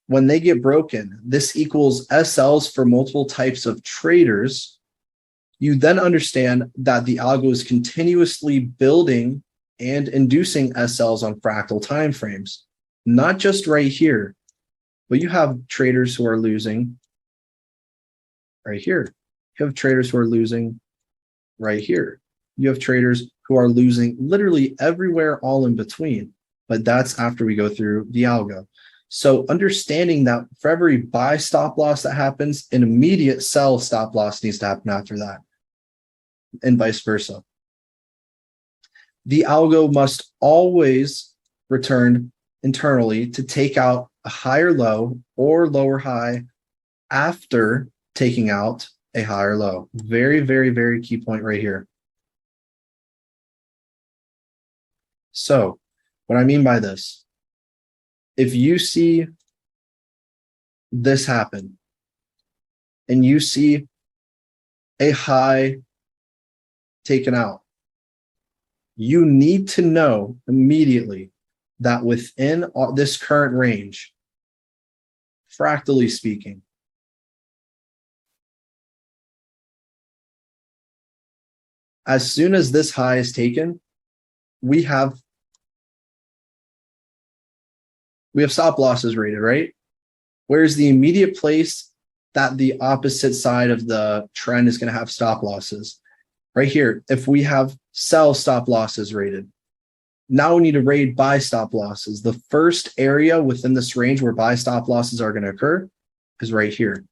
when they get broken, this equals SLs for multiple types of traders. You then understand that the algo is continuously building and inducing SLs on fractal timeframes, not just right here, but you have traders who are losing right here. You have traders who are losing right here. You have traders who are losing literally everywhere, all in between, but that's after we go through the algo. So understanding that for every buy stop loss that happens, an immediate sell stop loss needs to happen after that, and vice versa. The algo must always return internally to take out a higher low or lower high after taking out a higher low. Very, very, very key point right here. So what I mean by this, if you see this happen and you see a high taken out, you need to know immediately that within this current range, fractally speaking, as soon as this high is taken, we have stop losses rated, right? Where's the immediate place that the opposite side of the trend is going to have stop losses? Right here, if we have sell stop losses rated, now we need to rate buy stop losses. The first area within this range where buy stop losses are going to occur is right here.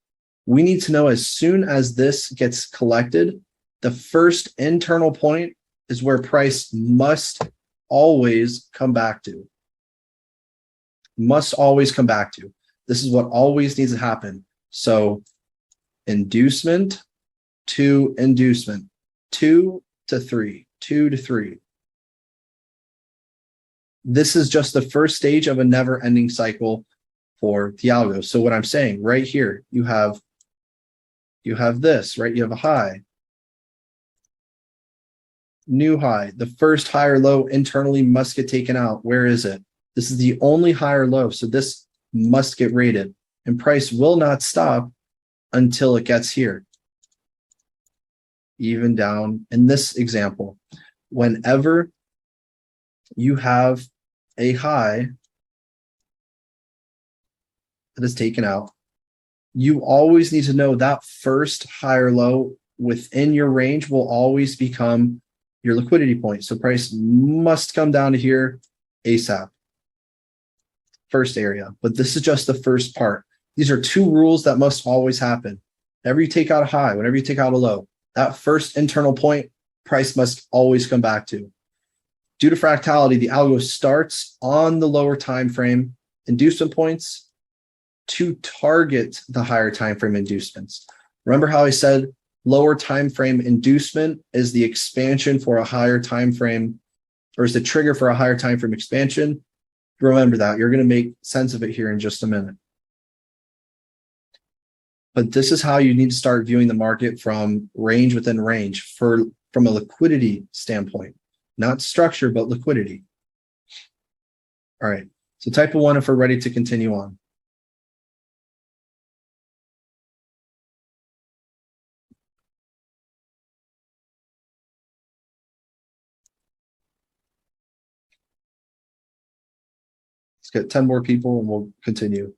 We need to know as soon as this gets collected, the first internal point is where price must always come back to. Must always come back to. This is what always needs to happen. So inducement to inducement, 2 to 3, 2 to 3. This is just the first stage of a never-ending cycle for the algo. So what I'm saying right here, you have this, right? You have a high, new high. The first high or low internally must get taken out. Where is it? This is the only high or low. So this must get rated, and price will not stop until it gets here. Even down in this example, whenever you have a high that is taken out, you always need to know that first high or low within your range will always become your liquidity point. So price must come down to here ASAP. First area, but this is just the first part. These are two rules that must always happen. Whenever you take out a high, whenever you take out a low, that first internal point, price must always come back to. Due to fractality, the algo starts on the lower time frame inducement points to target the higher time frame inducements. Remember how I said lower time frame inducement is the expansion for a higher time frame, or is the trigger for a higher time frame expansion? Remember that. You're going to make sense of it here in just a minute. But this is how you need to start viewing the market from range within range from a liquidity standpoint, not structure, but liquidity. All right. So type of 1 if we're ready to continue on. Let's get 10 more people and we'll continue.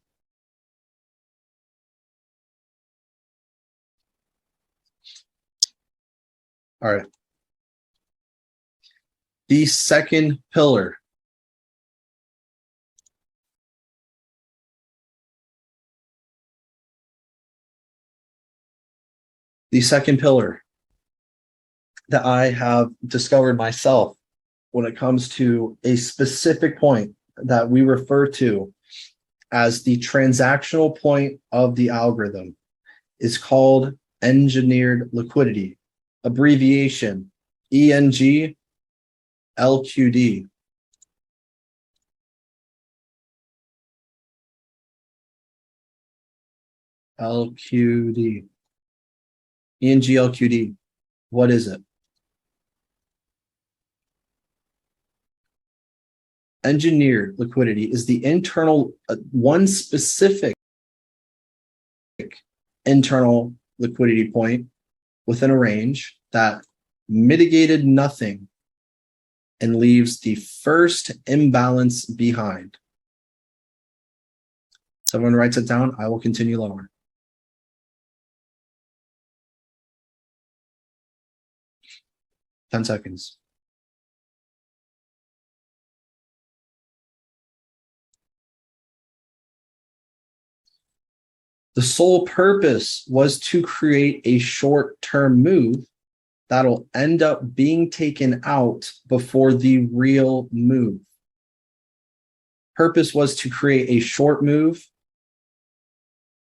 All right. The second pillar. The second pillar that I have discovered myself when it comes to a specific point that we refer to as the transactional point of the algorithm is called engineered liquidity, abbreviation ENG LQD. LQD. ENG LQD. What is it? Engineered liquidity is the internal, one specific internal liquidity point within a range that mitigated nothing and leaves the first imbalance behind. Someone writes it down. I will continue lower. Ten seconds. The sole purpose was to create a short-term move that'll end up being taken out before the real move. Purpose was to create a short move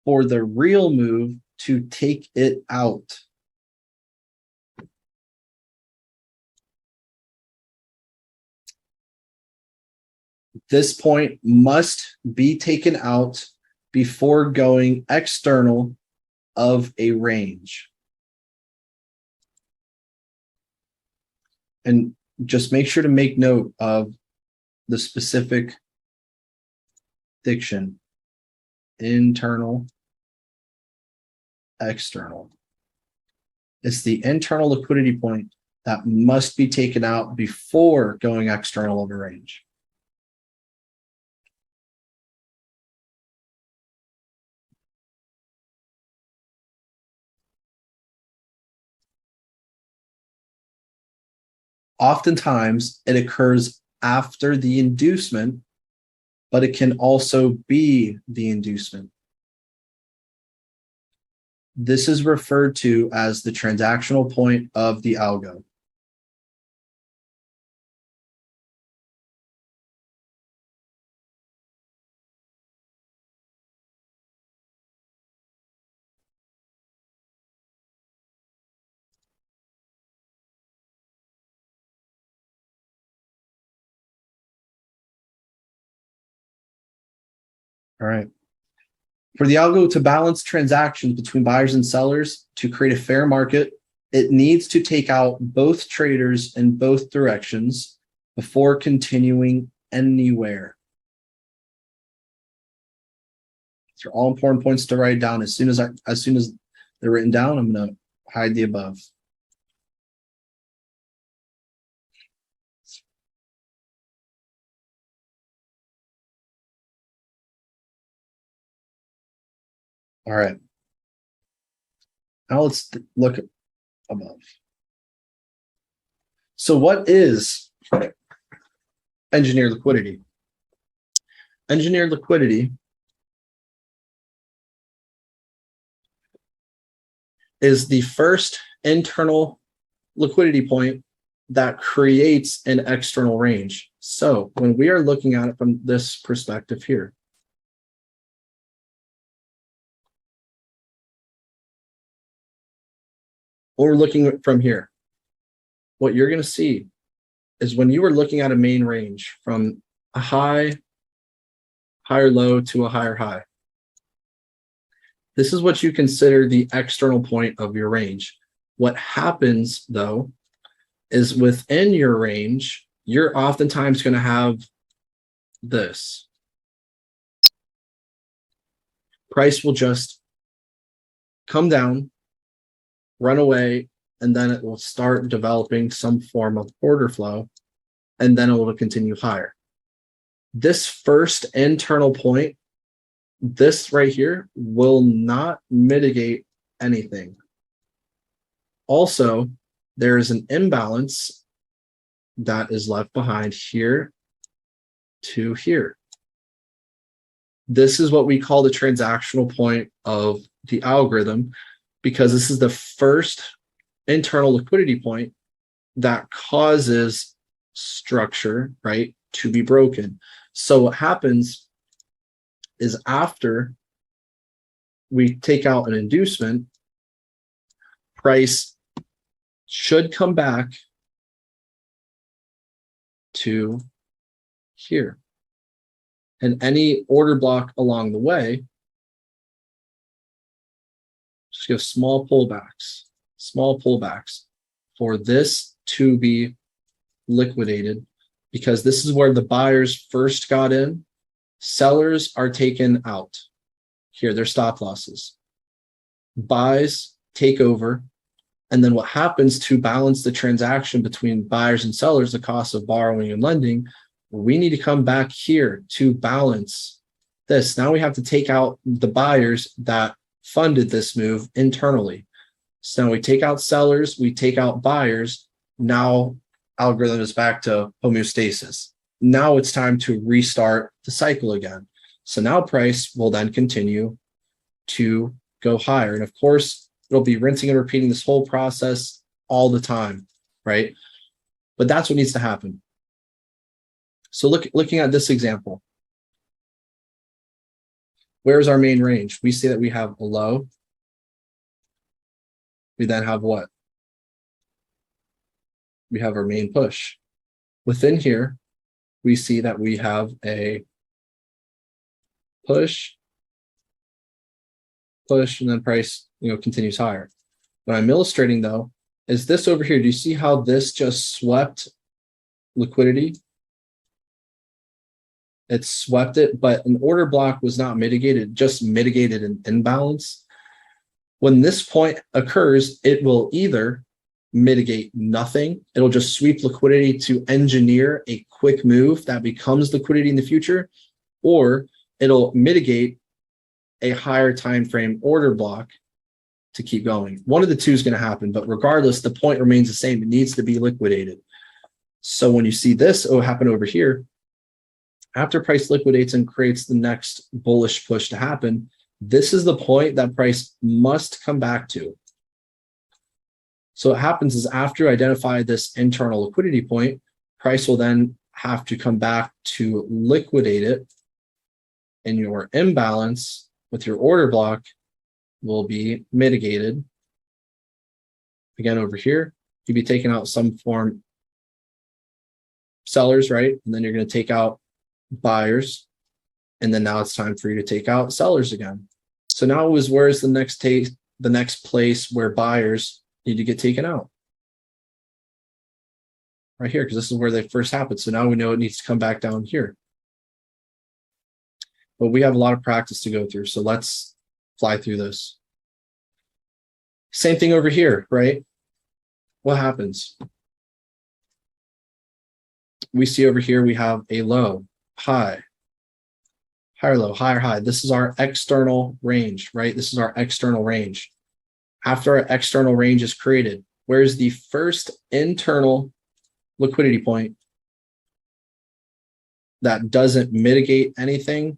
for the real move to take it out. This point must be taken out before going external of a range. And just make sure to make note of the specific diction. Internal, external. It's the internal liquidity point that must be taken out before going external of a range. Oftentimes, it occurs after the inducement, but it can also be the inducement. This is referred to as the transactional point of the algo. All right. For the algo to balance transactions between buyers and sellers to create a fair market, it needs to take out both traders in both directions before continuing anywhere. These are all important points to write down. As soon as they're written down, I'm going to hide the above. All right. Now let's look above. So what is engineered liquidity? Engineered liquidity is the first internal liquidity point that creates an external range. So when we are looking at it from this perspective here, or looking from here, what you're going to see is when you are looking at a main range from a high, higher low to a higher high, this is what you consider the external point of your range. What happens, though, is within your range, you're oftentimes going to have this. Price will just come down, run away, and then it will start developing some form of order flow, and then it will continue higher. This first internal point, this right here, will not mitigate anything. Also, there is an imbalance that is left behind here to here. This is what we call the transactional point of the algorithm, because this is the first internal liquidity point that causes structure, right, to be broken. So what happens is after we take out an inducement, price should come back to here. And any order block along the way, just give small pullbacks for this to be liquidated, because this is where the buyers first got in. Sellers are taken out. Here, they're stop losses. Buys take over. And then what happens to balance the transaction between buyers and sellers, the cost of borrowing and lending, we need to come back here to balance this. Now we have to take out the buyers that funded this move internally. So we take out sellers, we take out buyers. Now algorithm is back to homeostasis. Now it's time to restart the cycle again. So now price will then continue to go higher. And of course, it'll be rinsing and repeating this whole process all the time, right? But that's what needs to happen. So looking at this example, where's our main range? We see that we have a low. We then have what? We have our main push. Within here, we see that we have a push, and then price, continues higher. What I'm illustrating though is this over here. Do you see how this just swept liquidity? It swept it, but an order block was not mitigated, just mitigated an imbalance. When this point occurs, it will either mitigate nothing. It'll just sweep liquidity to engineer a quick move that becomes liquidity in the future, or it'll mitigate a higher time frame order block to keep going. One of the two is going to happen, but regardless, the point remains the same. It needs to be liquidated. So when you see this happen over here, after price liquidates and creates the next bullish push to happen, this is the point that price must come back to. So what happens is after you identify this internal liquidity point, price will then have to come back to liquidate it, and your imbalance with your order block will be mitigated. Again, over here, you'd be taking out some form sellers, right? And then you're going to take out buyers. And then now it's time for you to take out sellers again. So now where's the next place where buyers need to get taken out? Right here, because this is where they first happened. So now we know it needs to come back down here. But we have a lot of practice to go through. So let's fly through this. Same thing over here, right? What happens? We see over here, we have a low, high, higher low, higher high. This is our external range, right? This is our external range. After our external range is created, where's the first internal liquidity point that doesn't mitigate anything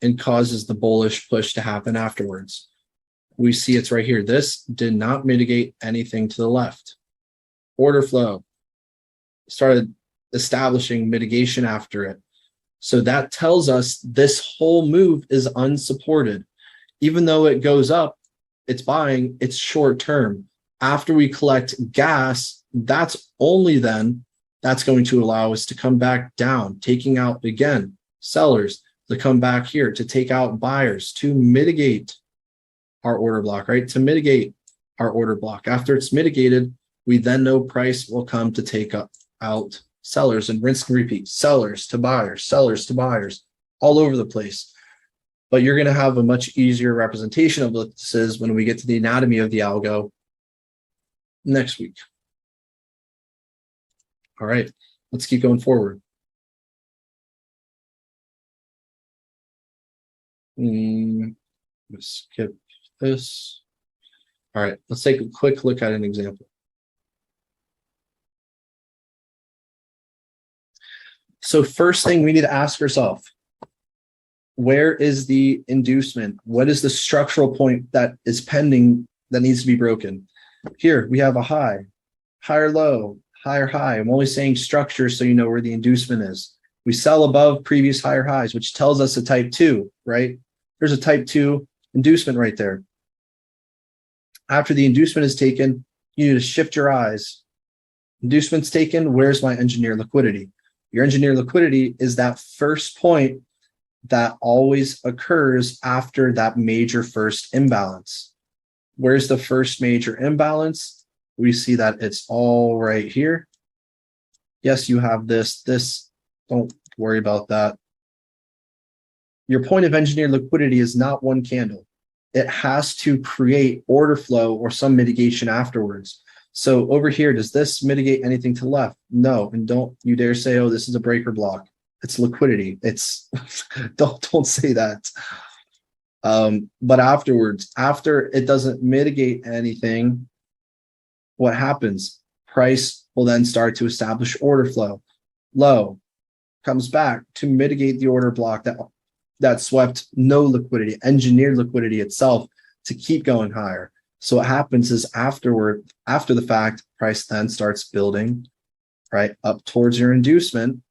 and causes the bullish push to happen afterwards? We see it's right here. This did not mitigate anything to the left. Order flow started establishing mitigation after it. So that tells us this whole move is unsupported. Even though it goes up, it's buying, it's short term. After we collect gas, that's only then that's going to allow us to come back down, taking out again sellers to come back here to take out buyers to mitigate our order block, right? To mitigate our order block. After it's mitigated, we then know price will come to take out sellers and rinse and repeat, sellers to buyers, all over the place. But you're going to have a much easier representation of what this is when we get to the anatomy of the algo next week. All right, let's keep going forward. Let's skip this. All right, let's take a quick look at an example. So first thing we need to ask ourselves, where is the inducement? What is the structural point that is pending that needs to be broken? Here we have a high, higher low, higher high. I'm only saying structure so you know where the inducement is. We sell above previous higher highs, which tells us a type 2, right? There's a type 2 inducement right there. After the inducement is taken, you need to shift your eyes. Inducement's taken, where's my engineer liquidity? Your engineer liquidity is that first point that always occurs after that major first imbalance. Where's the first major imbalance? We see that it's all right here. Yes, you have this, don't worry about that. Your point of engineered liquidity is not one candle. It has to create order flow or some mitigation afterwards. So over here, does this mitigate anything to the left? No, and don't you dare say, oh, this is a breaker block. It's liquidity. It's don't say that. But afterwards, after it doesn't mitigate anything, what happens? Price will then start to establish order flow. Low comes back to mitigate the order block that that swept no liquidity, engineered liquidity itself to keep going higher. So what happens is after the fact, price then starts building, right, up towards your inducement.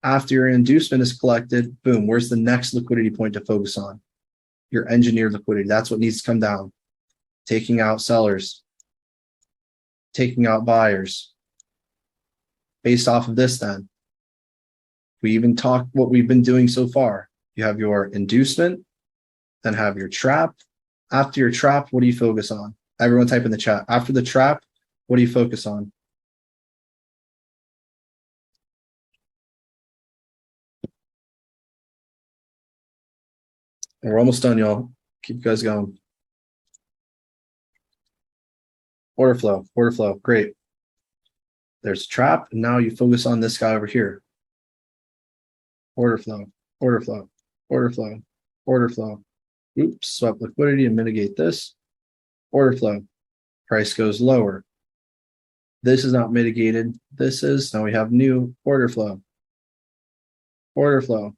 After your inducement is collected, boom, where's the next liquidity point to focus on? Your engineered liquidity. That's what needs to come down. Taking out sellers, taking out buyers. Based off of this, then, we even talk what we've been doing so far. You have your inducement, then have your trap. After your trap, what do you focus on? Everyone type in the chat. After the trap, what do you focus on? And we're almost done, y'all. Keep you guys going. Order flow, great. There's a trap, and now you focus on this guy over here. Order flow, order flow, order flow, order flow. Oops, swap liquidity and mitigate this. Order flow, price goes lower. This is not mitigated. This is, now we have new order flow. Order flow,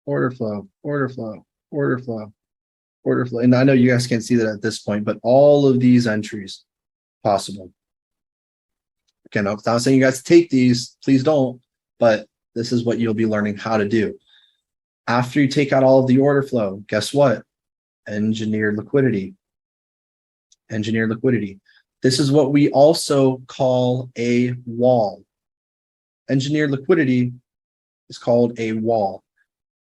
order flow, order flow, order flow, order flow. And I know you guys can't see that at this point, but all of these entries possible. Again, I'm not saying you guys take these, please don't, but this is what you'll be learning how to do. After you take out all of the order flow, guess what? Engineered liquidity. Engineered liquidity. This is what we also call a wall. Engineered liquidity is called a wall.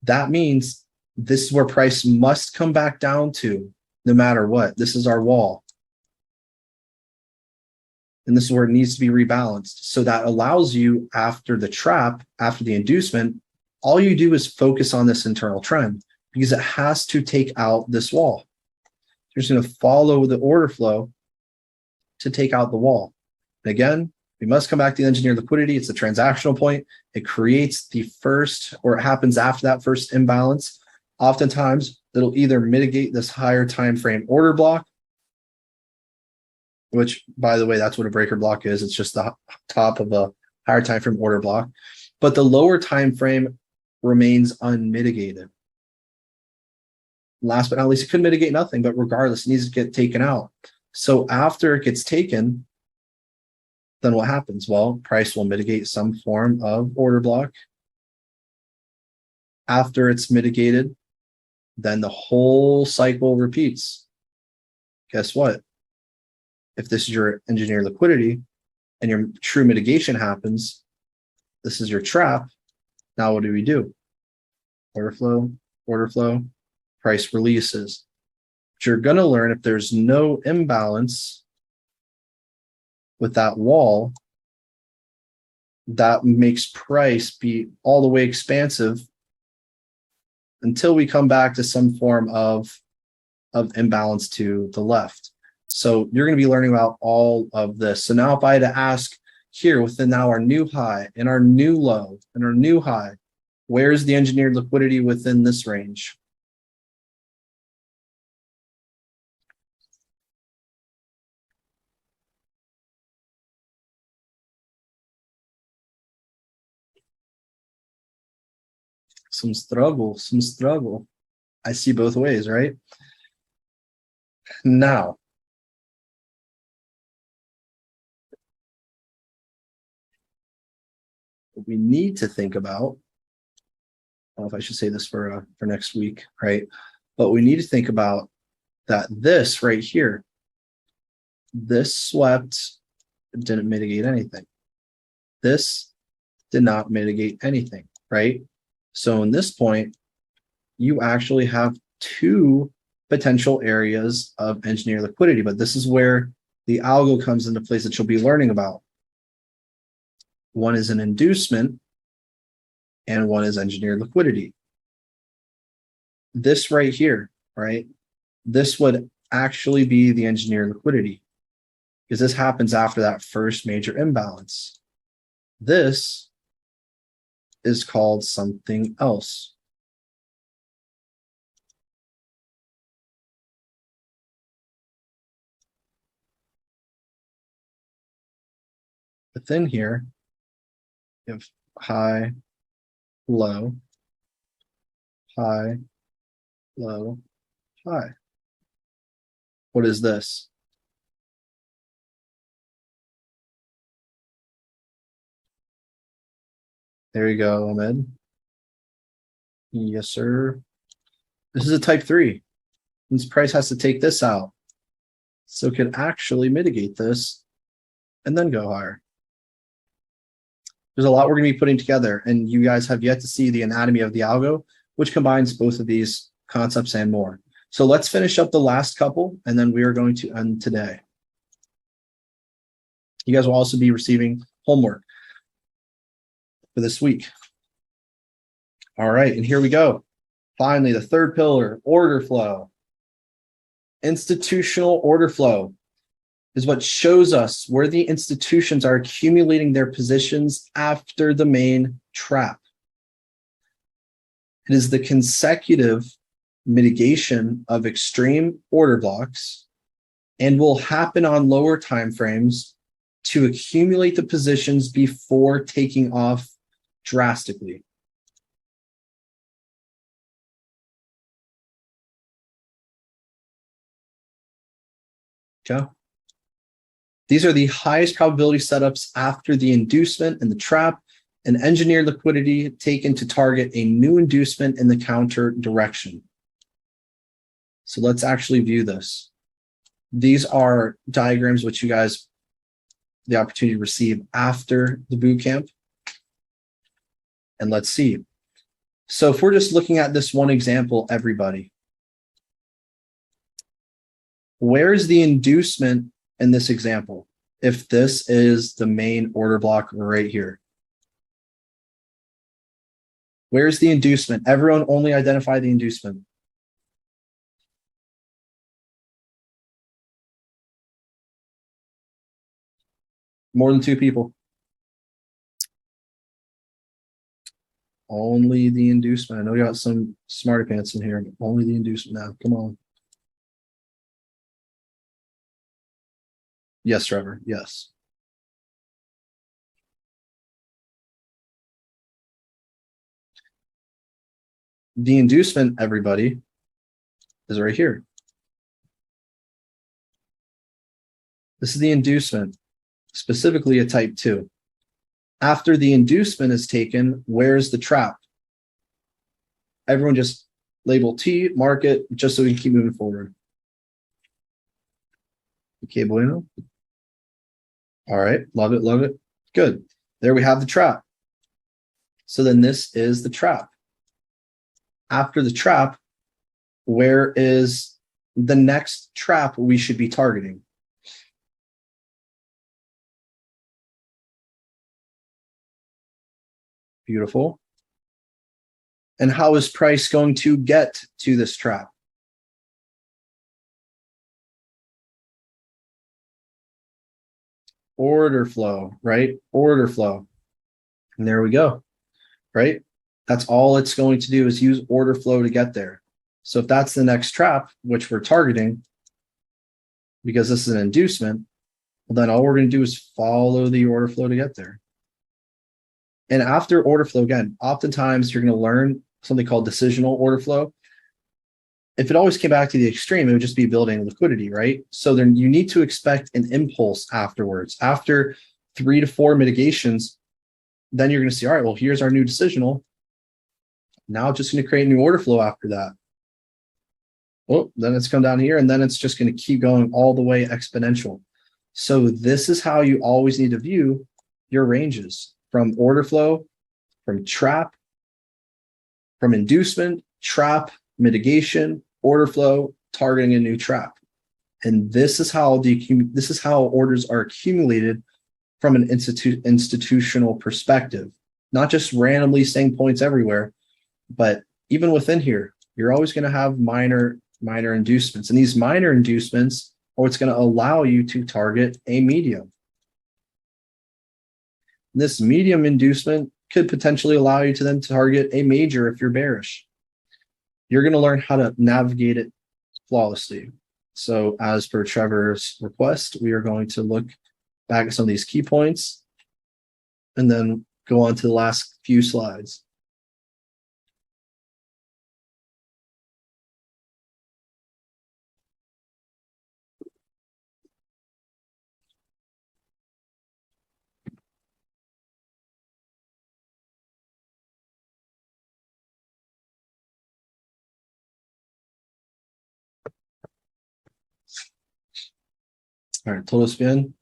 That means this is where price must come back down to no matter what. This is our wall. And this is where it needs to be rebalanced. So that allows you, after the trap, after the inducement, all you do is focus on this internal trend because it has to take out this wall. You're just going to follow the order flow to take out the wall. And again, we must come back to the engineered liquidity. It's a transactional point. It creates the first, or it happens after that first imbalance. Oftentimes, it'll either mitigate this higher time frame order block, which, by the way, that's what a breaker block is. It's just the top of a higher time frame order block. But the lower time frame remains unmitigated. Last but not least, it could mitigate nothing, but regardless, it needs to get taken out. So after it gets taken, then what happens? Well, price will mitigate some form of order block. After it's mitigated, then the whole cycle repeats. Guess what? If this is your engineered liquidity and your true mitigation happens, this is your trap. Now what do we do? Order flow, price releases. But you're going to learn if there's no imbalance with that wall, that makes price be all the way expansive until we come back to some form of imbalance to the left. So you're going to be learning about all of this. So now if I had to ask here within now our new high and our new low and our new high, where's the engineered liquidity within this range? Some struggle. I see both ways, right? Now, what we need to think about, I don't know if I should say this for next week, right? But we need to think about that this right here, this swept, didn't mitigate anything. This did not mitigate anything, right? So in this point, you actually have two potential areas of engineered liquidity, but this is where the algo comes into place that you'll be learning about. One is an inducement and one is engineered liquidity. This right here, right? This would actually be the engineered liquidity because this happens after that first major imbalance. This is called something else. Within here, you have high, low, high, low, high. What is this? There you go, Ahmed. Yes, sir. This is a type 3. This price has to take this out. So it can actually mitigate this and then go higher. There's a lot we're going to be putting together, and you guys have yet to see the anatomy of the algo, which combines both of these concepts and more. So let's finish up the last couple, and then we are going to end today. You guys will also be receiving homework for this week. All right, and here we go. Finally, the third pillar, order flow. Institutional order flow is what shows us where the institutions are accumulating their positions after the main trap. It is the consecutive mitigation of extreme order blocks and will happen on lower time frames to accumulate the positions before taking off drastically. Okay. These are the highest probability setups after the inducement and the trap, and engineered liquidity taken to target a new inducement in the counter direction. So let's actually view this. These are diagrams which you guys the opportunity to receive after the boot camp. And let's see. So if we're just looking at this one example, everybody, where is the inducement in this example? If this is the main order block right here, where's the inducement? Everyone only identify the inducement. More than 2 people. Only the inducement. I know you got some smarty pants in here, but only the inducement now. Come on. Yes, Trevor. Yes. The inducement, everybody, is right here. This is the inducement, specifically a type 2. After the inducement is taken, where's the trap? Everyone just label T, mark it, just so we can keep moving forward. Okay, bueno. All right, love it, love it. Good. There we have the trap. So then this is the trap. After the trap, where is the next trap we should be targeting? Beautiful. And how is price going to get to this trap? Order flow, right? Order flow. And there we go, right? That's all it's going to do is use order flow to get there. So if that's the next trap, which we're targeting, because this is an inducement, well, then all we're going to do is follow the order flow to get there. And after order flow, again, oftentimes you're going to learn something called decisional order flow. If it always came back to the extreme, it would just be building liquidity, right? So then you need to expect an impulse afterwards. After 3 to 4 mitigations, then you're going to see, all right, well, here's our new decisional. Now it's just going to create a new order flow after that. Well, then it's come down here, and then it's just going to keep going all the way exponential. So this is how you always need to view your ranges, from order flow, from trap, from inducement, trap, mitigation, order flow, targeting a new trap. And this is how orders are accumulated from an institutional perspective, not just randomly staying points everywhere, but even within here, you're always going to have minor inducements. And these minor inducements are what's going to allow you to target a medium. This medium inducement could potentially allow you to then target a major if you're bearish. You're going to learn how to navigate it flawlessly. So as per Trevor's request, we are going to look back at some of these key points and then go on to the last few slides. All right, total spin.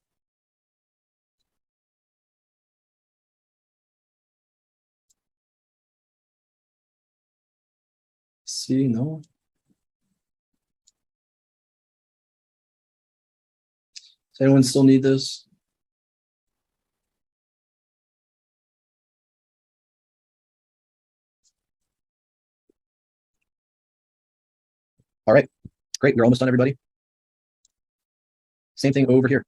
See, no. Does anyone still need this? All right, great. You're almost done, everybody. Same thing over here.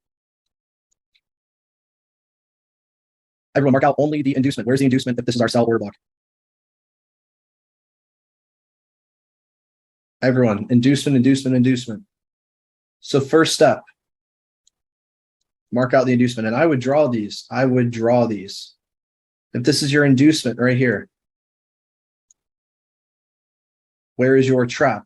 Everyone mark out only the inducement. Where's the inducement if this is our sell order block? Everyone, inducement, inducement, inducement. So first step, mark out the inducement. And I would draw these. I would draw these. If this is your inducement right here, where is your trap?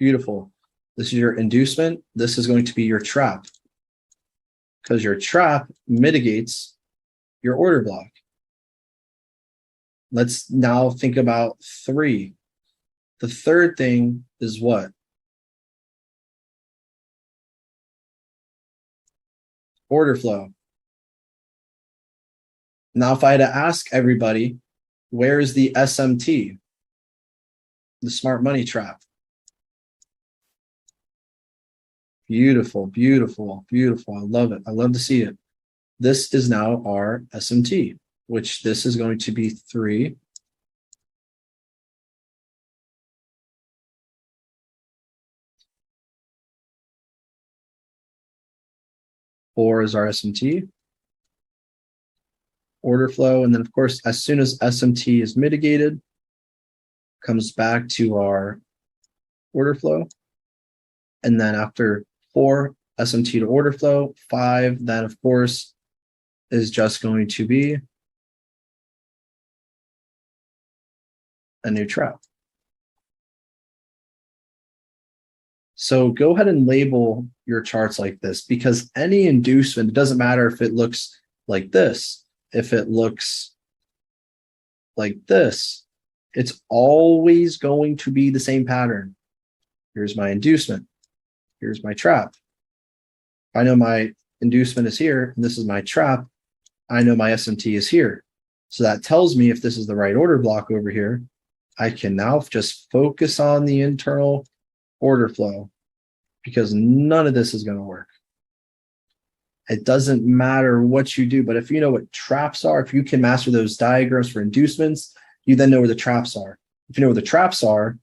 Beautiful. This is your inducement. This is going to be your trap, because your trap mitigates your order block. Let's now think about 3. The third thing is what? Order flow. Now, if I had to ask everybody, where is the SMT? The smart money trap. Beautiful, beautiful, beautiful. I love it. I love to see it. This is now our SMT, which this is going to be 3. Four is our SMT. Order flow. And then, of course, as soon as SMT is mitigated, comes back to our order flow. And then after 4, SMT to order flow, 5, then of course is just going to be a new trap. So go ahead and label your charts like this, because any inducement, it doesn't matter if it looks like this, if it looks like this, it's always going to be the same pattern. Here's my inducement. Here's my trap. I know my inducement is here, and this is my trap. I know my SMT is here. So that tells me if this is the right order block over here, I can now just focus on the internal order flow, because none of this is going to work. It doesn't matter what you do, but if you know what traps are, if you can master those diagrams for inducements, you then know where the traps are. If you know where the traps are,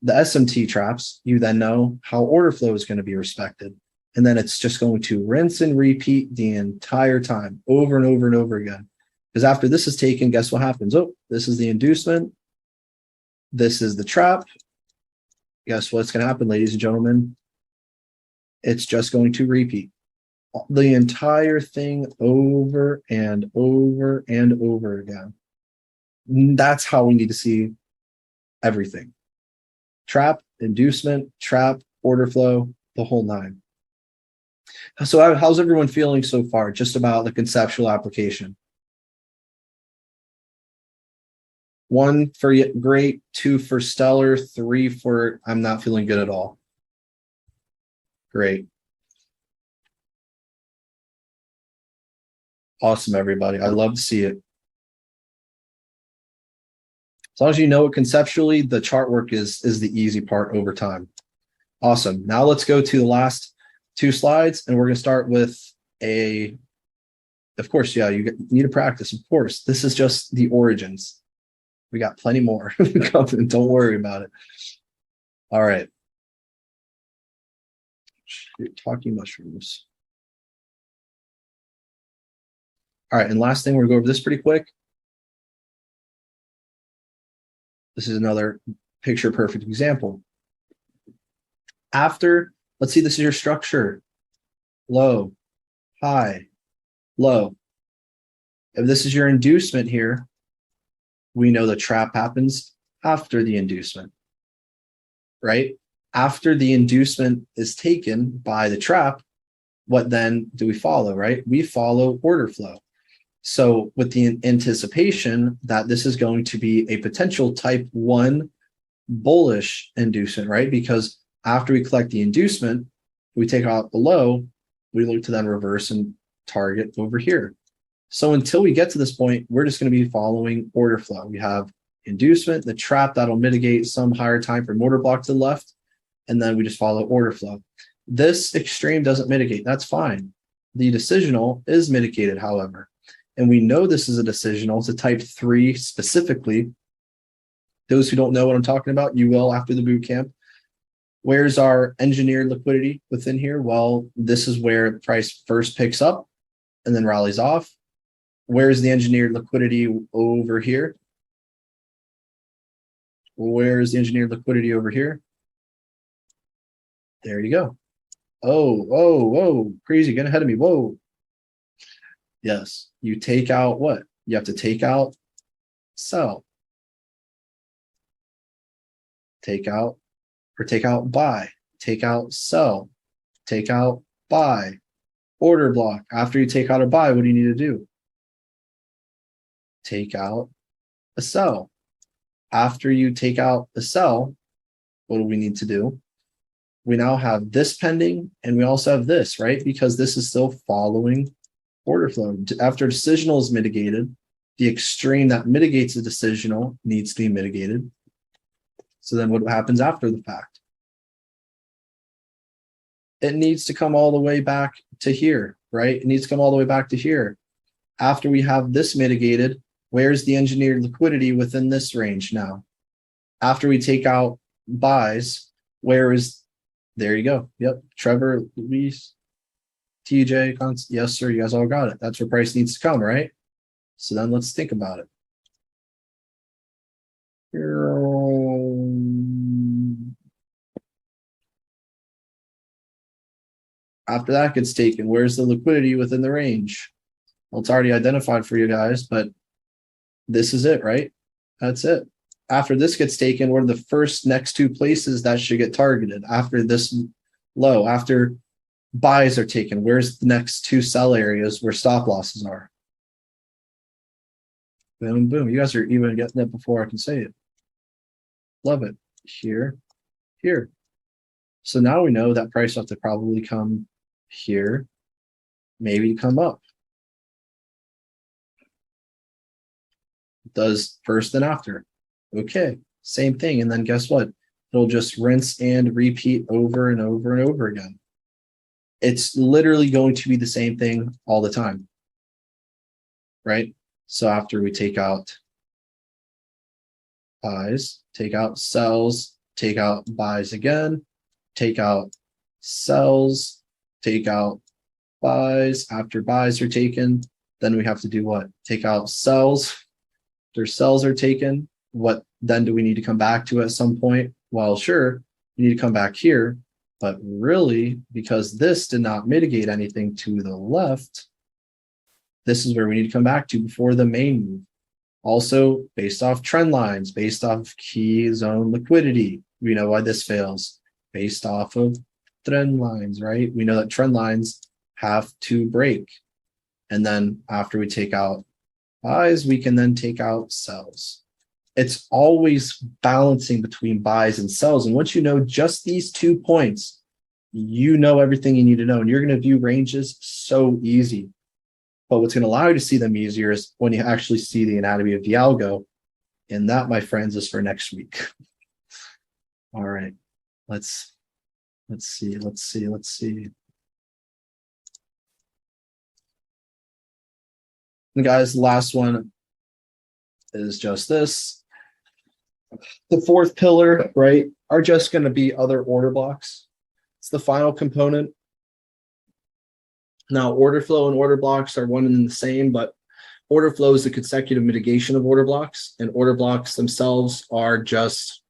the SMT traps, you then know how order flow is going to be respected. And then it's just going to rinse and repeat the entire time, over and over and over again. Because after this is taken, guess what happens? Oh, this is the inducement. This is the trap. Guess what's going to happen, ladies and gentlemen? It's just going to repeat the entire thing over and over and over again. That's how we need to see everything. Trap, inducement, trap, order flow, the whole 9. So how's everyone feeling so far, just about the conceptual application? 1 for great, 2 for stellar, 3 for I'm not feeling good at all. Great. Awesome, everybody. I love to see it. As long as you know it conceptually, the chart work is the easy part over time. Awesome. Now let's go to the last 2 slides, and we're going to start with of course, yeah, you need to practice. Of course, this is just the origins. We got plenty more. Don't worry about it. All right. Talking mushrooms. All right, and last thing, we're going to go over this pretty quick. This is another picture perfect example. After, let's see, this is your structure. Low, high, low. If this is your inducement here, we know the trap happens after the inducement, right? After the inducement is taken by the trap, what then do we follow, right? We follow order flow. So with the anticipation that this is going to be a potential type 1 bullish inducement, right? Because after we collect the inducement, we take out the low, we look to then reverse and target over here. So until we get to this point, we're just going to be following order flow. We have inducement, the trap that'll mitigate some higher time frame order block to the left, and then we just follow order flow. This extreme doesn't mitigate. That's fine. The decisional is mitigated, however. And we know this is a decisional. It's a type 3 specifically. Those who don't know what I'm talking about, you will after the boot camp. Where's our engineered liquidity within here? Well, this is where the price first picks up and then rallies off. Where's the engineered liquidity over here? Where's the engineered liquidity over here? There you go. Oh, crazy, get ahead of me. Whoa. Yes, you take out what? You have to take out sell. Take out buy, take out sell, take out buy, order block. After you take out a buy, what do you need to do? Take out a sell. After you take out a sell, what do we need to do? We now have this pending, and we also have this, right? Because this is still following order flow. After decisional is mitigated, the extreme that mitigates the decisional needs to be mitigated. So then what happens after the fact? It needs to come all the way back to here, right? It needs to come all the way back to here. After we have this mitigated, where's the engineered liquidity within this range now? After we take out buys, where is, there you go. Yep, Trevor, Luis, TJ, yes, sir, you guys all got it. That's where price needs to come, right? So then let's think about it. After that gets taken, where's the liquidity within the range? Well, it's already identified for you guys, but this is it, right? That's it. After this gets taken, what are the first next two places that should get targeted? After this low, after buys are taken, where's the next two sell areas where stop losses are? Boom, boom. You guys are even getting it before I can say it. Love it. Here, here. So now we know that price will have to probably come here, maybe come up. Does first and after. Okay, same thing. And then guess what? It'll just rinse and repeat over and over and over again. It's literally going to be the same thing all the time, right? So after we take out buys, take out sells, take out buys again, take out sells, take out buys. After buys are taken, then we have to do what? Take out sells. After sells are taken, what then do we need to come back to at some point? Well, sure, you need to come back here, but really, because this did not mitigate anything to the left, this is where we need to come back to before the main move. Also, based off trend lines, based off key zone liquidity, we know why this fails. Based off of trend lines, right? We know that trend lines have to break. And then after we take out buys, we can then take out sells. It's always balancing between buys and sells. And once you know just these 2 points, you know everything you need to know. And you're going to view ranges so easy. But what's going to allow you to see them easier is when you actually see the anatomy of the algo. And that, my friends, is for next week. All right. Let's see. And guys, the last one is just this. The fourth pillar, right, are just going to be other order blocks. It's the final component. Now, order flow and order blocks are one and the same, but order flow is the consecutive mitigation of order blocks, and order blocks themselves are just,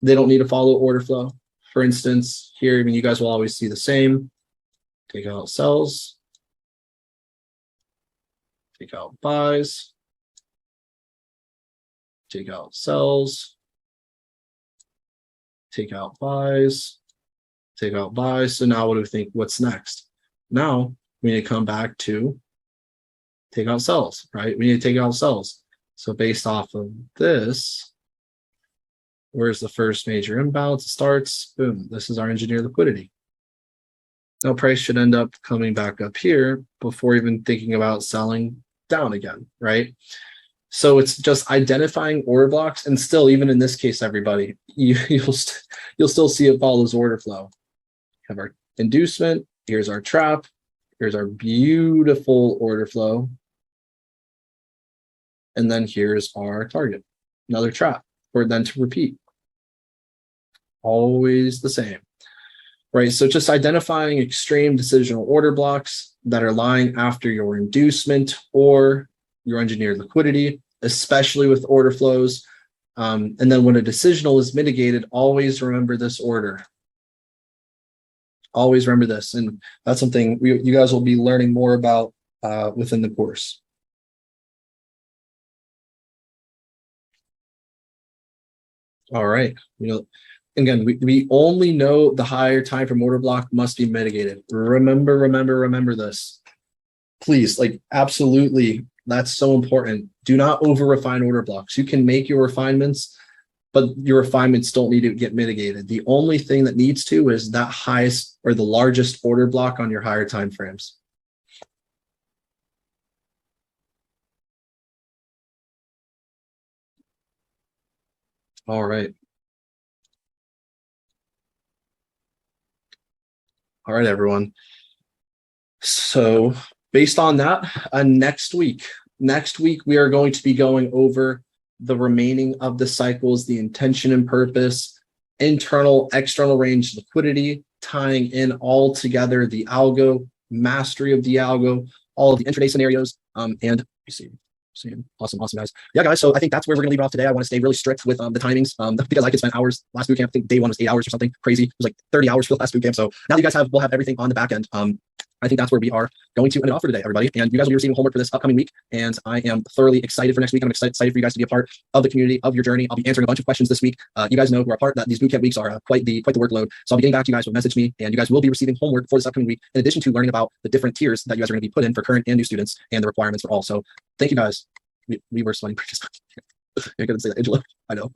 they don't need to follow order flow. For instance, here, I mean, you guys will always see the same. Take out sells. Take out buys. Take out sells. Take out buys. Take out buys. So now what do we think? What's next? Now we need to come back to take out sells, right? We need to take out sells. So based off of this, Where's the first major imbalance? It starts, boom, this is our engineer liquidity. Now price should end up coming back up here before even thinking about selling down again, right? So it's just identifying order blocks, and still, even in this case, everybody, you'll still see it follows order flow. Have our inducement, here's our trap, here's our beautiful order flow, and then here's our target, another trap, for then to repeat. Always the same, right? So just identifying extreme decisional order blocks that are lying after your inducement or your engineered liquidity, especially with order flows. And then when a decisional is mitigated, always remember this order. Always remember this. And that's something you guys will be learning more about within the course. All right. Again, we only know the higher time frame order block must be mitigated. Remember this. Please, like, absolutely. That's so important. Do not over refine order blocks. You can make your refinements, but your refinements don't need to get mitigated. The only thing that needs to is that highest or the largest order block on your higher time frames. All right. All right, everyone. So based on that, next week we are going to be going over the remaining of the cycles, the intention and purpose, internal, external range liquidity, tying in all together the algo, mastery of the algo, all of the intraday scenarios, and you see. Awesome, guys. Yeah, guys. So I think that's where we're gonna leave it off today. I want to stay really strict with the timings because I could spend hours. Last boot camp, I think day one was 8 hours or something crazy. It was like 30 hours for the last boot camp. So now you guys will have everything on the back end. I think that's where we are going to end it off for today, everybody. And you guys will be receiving homework for this upcoming week. And I am thoroughly excited for next week. I'm excited for you guys to be a part of the community, of your journey. I'll be answering a bunch of questions this week. You guys know who are part that these bootcamp weeks are quite the workload. So I'll be getting back to you guys. Will message me, and you guys will be receiving homework for this upcoming week, in addition to learning about the different tiers that you guys are going to be put in for current and new students and the requirements for all. So thank you guys. We were sweating. I couldn't say that, Angela. I know.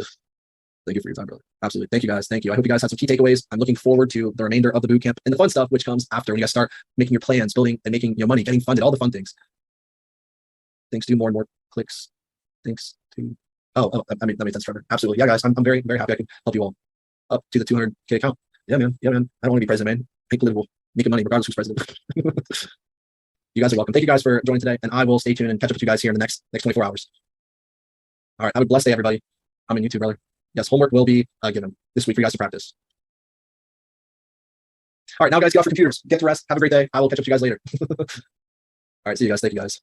Thank you for your time, brother. Absolutely. Thank you, guys. Thank you. I hope you guys have some key takeaways. I'm looking forward to the remainder of the bootcamp and the fun stuff, which comes after when you guys start making your plans, building and making money, getting funded, all the fun things. Things do more and more clicks. Thanks to. Oh, I mean, that made sense, Trevor. Absolutely. Yeah, guys. I'm very, very happy I can help you all up to the 200K account. Yeah, man. I don't want to be president, man. Ain't political. Making money regardless who's president. You guys are welcome. Thank you guys for joining today, and I will stay tuned and catch up with you guys here in the next 24 hours. All right. Have a blessed day, everybody. I'm in YouTube, brother. Yes, homework will be given this week for you guys to practice. All right, now guys, get off your computers. Get to rest. Have a great day. I will catch up with you guys later. All right, see you guys. Thank you guys.